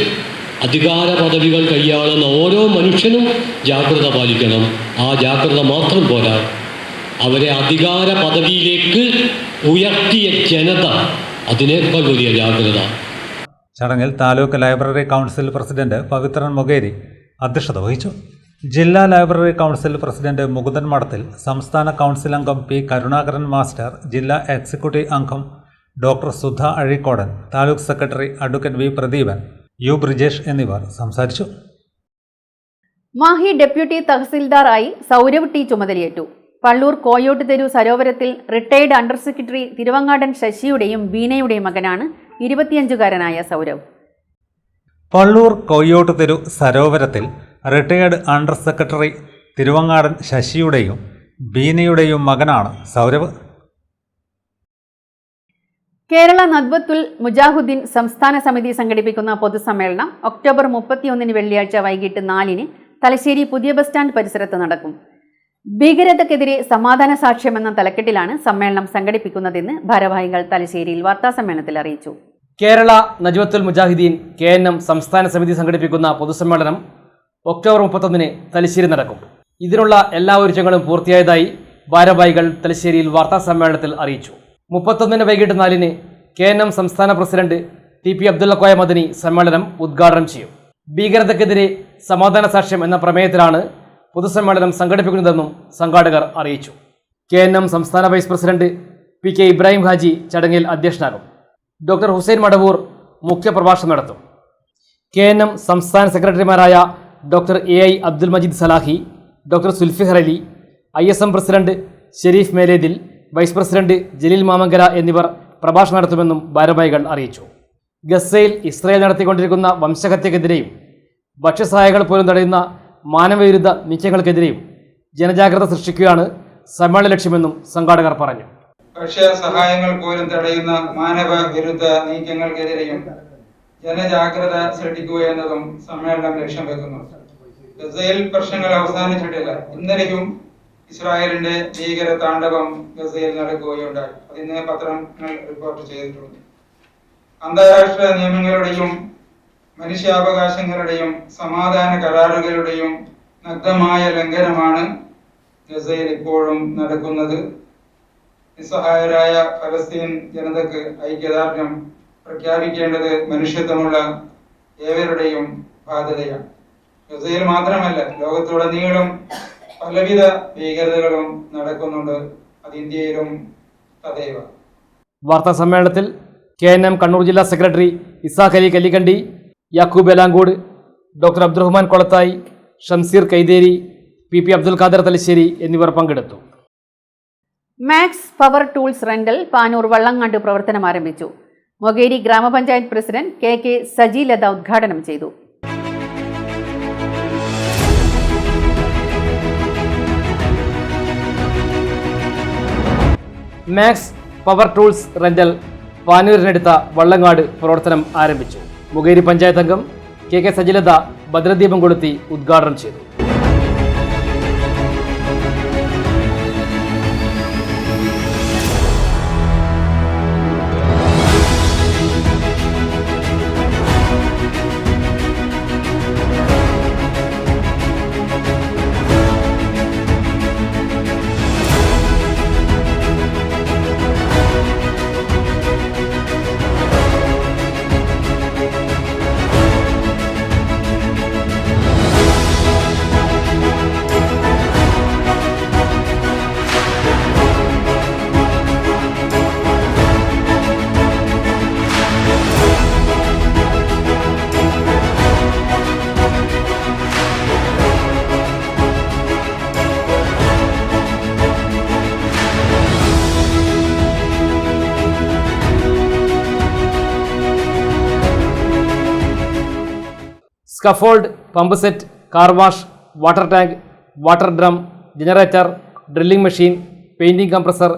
അധികാര പദവികൾ കൈയാളുന്ന ഓരോ മനുഷ്യനും ജാഗ്രത പാലിക്കണം. ആ ജാഗ്രത മാത്രം പോരാ, അവരെ അധികാര പദവിയിലേക്ക് ഉയർത്തിയ ജനത, അതിനേക്കാൾ വലിയ ജാഗ്രത. ചടങ്ങിൽ taluk library council president Pavithran Mokeri അധ്യക്ഷത വഹിച്ചു. ജില്ലാ ലൈബ്രറി കൗൺസിൽ പ്രസിഡന്റ് മുകുന്ദൻ മഠത്തിൽ, സംസ്ഥാന കൗൺസിൽ അംഗം P. കരുണാകരൻ മാസ്റ്റർ, ജില്ലാ എക്സിക്യൂട്ടീവ് അംഗം doctor Sudha Azhikodan, taluk secretary advocate V. Pradeepan, U. Brijesh എന്നിവർ സംസാരിച്ചു. മാഹി ഡെപ്യൂട്ടി തഹസിൽദാറായി സൗരവ് T. ചുമതലയേറ്റു. പള്ളൂർ കോയോട്ട് തെരു സരോവരത്തിൽ റിട്ടയർഡ് അണ്ടർ സെക്രട്ടറി തിരുവങ്ങാടൻ ശശിയുടെയും ബീനയുടെയും മകനാണ് 25-കാരനായ സൗരവ്. പള്ളൂർ കൊയ്യോട്ട് തെരു സരോവരത്തിൽ റിട്ടയേർഡ് അണ്ടർ സെക്രട്ടറി തിരുവങ്ങാടൻ ശശിയുടെയും ബീനയുടെയും മകനാണ് സൗരവ്. കേരള നദ്വത്തുൽ മുജാഹുദ്ദീൻ സംസ്ഥാന സമിതി സംഘടിപ്പിക്കുന്ന പൊതുസമ്മേളനം ഒക്ടോബർ 31 വെള്ളിയാഴ്ച വൈകിട്ട് 4 തലശ്ശേരി പുതിയ ബസ് സ്റ്റാൻഡ് പരിസരത്ത് നടക്കും. ഭീകരതയ്ക്കെതിരെ സമാധാന സാക്ഷ്യം എന്ന തലക്കെട്ടിലാണ് സമ്മേളനം സംഘടിപ്പിക്കുന്നതെന്ന് ഭാരവാഹികൾ തലശ്ശേരിയിൽ വാർത്താസമ്മേളനത്തിൽ അറിയിച്ചു. കേരള നജ്വത്തുൽ മുജാഹിദീൻ KNM സംസ്ഥാന സമിതി സംഘടിപ്പിക്കുന്ന പൊതുസമ്മേളനം ഒക്ടോബർ 31 തലശ്ശേരി നടക്കും. ഇതിനുള്ള എല്ലാ ഒരുക്കങ്ങളും പൂർത്തിയായതായി ഭാരവാഹികൾ തലശ്ശേരിയിൽ വാർത്താസമ്മേളനത്തിൽ അറിയിച്ചു. 31 വൈകിട്ട് 4 KNM സംസ്ഥാന പ്രസിഡന്റ് TP അബ്ദുള്ളക്കോയ മദനി സമ്മേളനം ഉദ്ഘാടനം ചെയ്യും. ഭീകരതയ്ക്കെതിരെ സമാധാന സാക്ഷ്യം എന്ന പ്രമേയത്തിലാണ് പൊതുസമ്മേളനം സംഘടിപ്പിക്കുന്നതെന്നും സംഘാടകർ അറിയിച്ചു. KNM സംസ്ഥാന vice president PK Ibrahim Haji ചടങ്ങിൽ അധ്യക്ഷനാകും. ഡോക്ടർ ഹുസൈൻ മടവൂർ മുഖ്യപ്രഭാഷണം നടത്തും. KNM സംസ്ഥാന സെക്രട്ടറിമാരായ doctor AI Abdul Majeed Salahi, doctor Sulfihar Ali, ISM president Shareef Melethil, vice president Jaleel Mamankara എന്നിവർ പ്രഭാഷണം നടത്തുമെന്നും ഭാരവാഹികൾ അറിയിച്ചു. ഗസയിൽ ഇസ്രായേൽ നടത്തിക്കൊണ്ടിരിക്കുന്ന വംശഹത്യക്കെതിരെയും ഭക്ഷ്യസഹായങ്ങൾ പോലും തടയുന്ന മാനവവിരുദ്ധ നീക്കങ്ങൾക്കെതിരെയും ജനജാഗ്രത സൃഷ്ടിക്കുകയാണ് സമ്മേളന ലക്ഷ്യമെന്നും സംഘാടകർ പറഞ്ഞു. ഭക്ഷ്യ സഹായങ്ങൾ പോലും തടയുന്ന മാനവ വിരുദ്ധ നീക്കങ്ങൾക്കെതിരെയും ജനജാഗ്രത സൃഷ്ടിക്കുക എന്നതും സമ്മേളനം ലക്ഷ്യം വെക്കുന്നു. ഗസയിൽ പ്രശ്നങ്ങൾ അവസാനിച്ചിട്ടില്ല. ഇന്നലെയും ഇസ്രായേലിന്റെ ഭീകര താണ്ഡവം ഗസയിൽ നടക്കുകയുണ്ടായി. അതിന് പത്രങ്ങൾ റിപ്പോർട്ട് ചെയ്തിട്ടുണ്ട്. അന്താരാഷ്ട്ര നിയമങ്ങളുടെയും മനുഷ്യാവകാശങ്ങളുടെയും സമാധാന കരാറുകളുടെയും നഗ്നമായ ലംഘനമാണ് ഗസയിൽ ഇപ്പോഴും നടക്കുന്നത്. നിസ്സഹായരായ ഫലസ്തീൻ ജനതയ്ക്ക് ഐക്യദാർഢ്യം പ്രഖ്യാപിക്കേണ്ടത് മനുഷ്യത്വമുള്ള ഏവരുടെയും ബാധ്യതയാണ്. ഗസയിൽ മാത്രമല്ല, ലോകത്തുടനീളം പലവിധ ഭീകരതകളും നടക്കുന്നുണ്ട്. അത് ഇന്ത്യയിലും തദൈവ. വാർത്താ സമ്മേളനത്തിൽ KNM കണ്ണൂർ ജില്ലാ secretary Isaq Ali Kallikandi, Yakoob Elangode, doctor Abdurahman Kolathayi, Shamseer Kaitheri, PP Abdul Khader Thalassery എന്നിവർ പങ്കെടുത്തു. Max power tools rental Panoor Vallangad പ്രവർത്തനം ആരംഭിച്ചു. മൊകേരി ഗ്രാമപഞ്ചായത്ത് പ്രസിഡന്റ് KK സജീലത ഉദ്ഘാടനം ചെയ്തു. മാക്സ് പവർ ടൂൾസ് റെന്റൽ പാനൂരിനടുത്ത വള്ളങ്ങാട് പ്രവർത്തനം ആരംഭിച്ചു. മുകേരി പഞ്ചായത്ത് അംഗം KK സജീലത ഭദ്രദീപം കൊളുത്തി ഉദ്ഘാടനം ചെയ്തു. Scaffold, pump set, car wash, water tank, water drum, generator, drilling machine, painting compressor,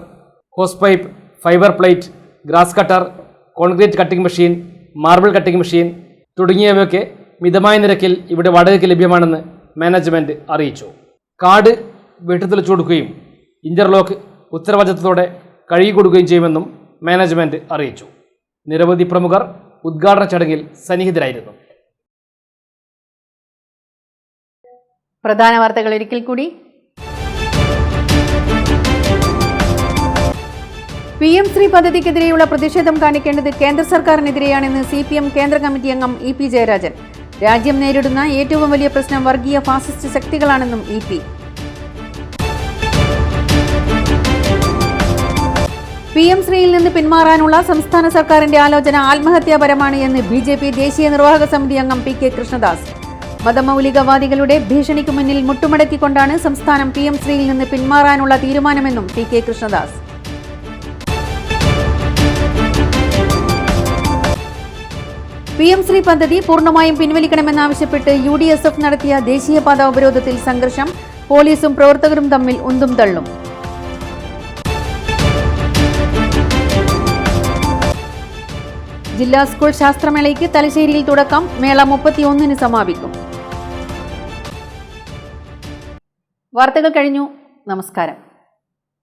hose pipe, fibre plate, grass cutter, concrete cutting machine, marble cutting machine തുടങ്ങിയവയൊക്കെ മിതമായ നിരക്കിൽ ഇവിടെ വാടകയ്ക്ക് ലഭ്യമാണെന്ന് മാനേജ്മെൻറ്റ് അറിയിച്ചു. കാർഡ് വീട്ടിൽ തെളിച്ചു കൊടുക്കുകയും ഇൻ്റർലോക്ക് ഉത്തരവാദിത്തത്തോടെ കഴുകി കൊടുക്കുകയും ചെയ്യുമെന്നും മാനേജ്മെൻറ്റ് അറിയിച്ചു. നിരവധി പ്രമുഖർ ഉദ്ഘാടന ചടങ്ങിൽ സന്നിഹിതരായിരുന്നു. പ്രധാന വാർത്തകൾ ഒരിക്കൽ കൂടി. PM-3 പദ്ധതിക്കെതിരെയുള്ള പ്രതിഷേധം കാണിക്കേണ്ടത് കേന്ദ്ര സർക്കാരിനെതിരെയാണെന്ന് CPM കേന്ദ്ര കമ്മിറ്റി അംഗം EP ജയരാജൻ. രാജ്യം നേരിടുന്ന ഏറ്റവും വലിയ പ്രശ്നം വർഗീയ ഫാസിസ്റ്റ് ശക്തികളാണെന്നും EP. PM-3യിൽ നിന്ന് പിന്മാറാനുള്ള സംസ്ഥാന സർക്കാരിന്റെ ആലോചന ആത്മഹത്യാപരമാണ് എന്ന് BJP ദേശീയ നിർവാഹക സമിതി അംഗം PK കൃഷ്ണദാസ്. മതമൗലികവാദികളുടെ ഭീഷണിക്ക് മുന്നിൽ മുട്ടുമടക്കിക്കൊണ്ടാണ് സംസ്ഥാനം PM-3യിൽ നിന്ന് പിന്മാറാനുള്ള തീരുമാനമെന്നും PK കൃഷ്ണദാസ്. PM ശ്രീ പദ്ധതി പൂർണ്ണമായും പിൻവലിക്കണമെന്നാവശ്യപ്പെട്ട് UDSF നടത്തിയ ദേശീയപാത ഉപരോധത്തിൽ സംഘർഷം. പോലീസും പ്രവർത്തകരും തമ്മിൽ ഉന്തും തള്ളും. ജില്ലാ സ്കൂൾ ശാസ്ത്രമേളയ്ക്ക് തലശ്ശേരിയിൽ തുടക്കം. മേള 31-ന് സമാപിക്കും. വാർത്തകൾ കഴിഞ്ഞു. നമസ്കാരം.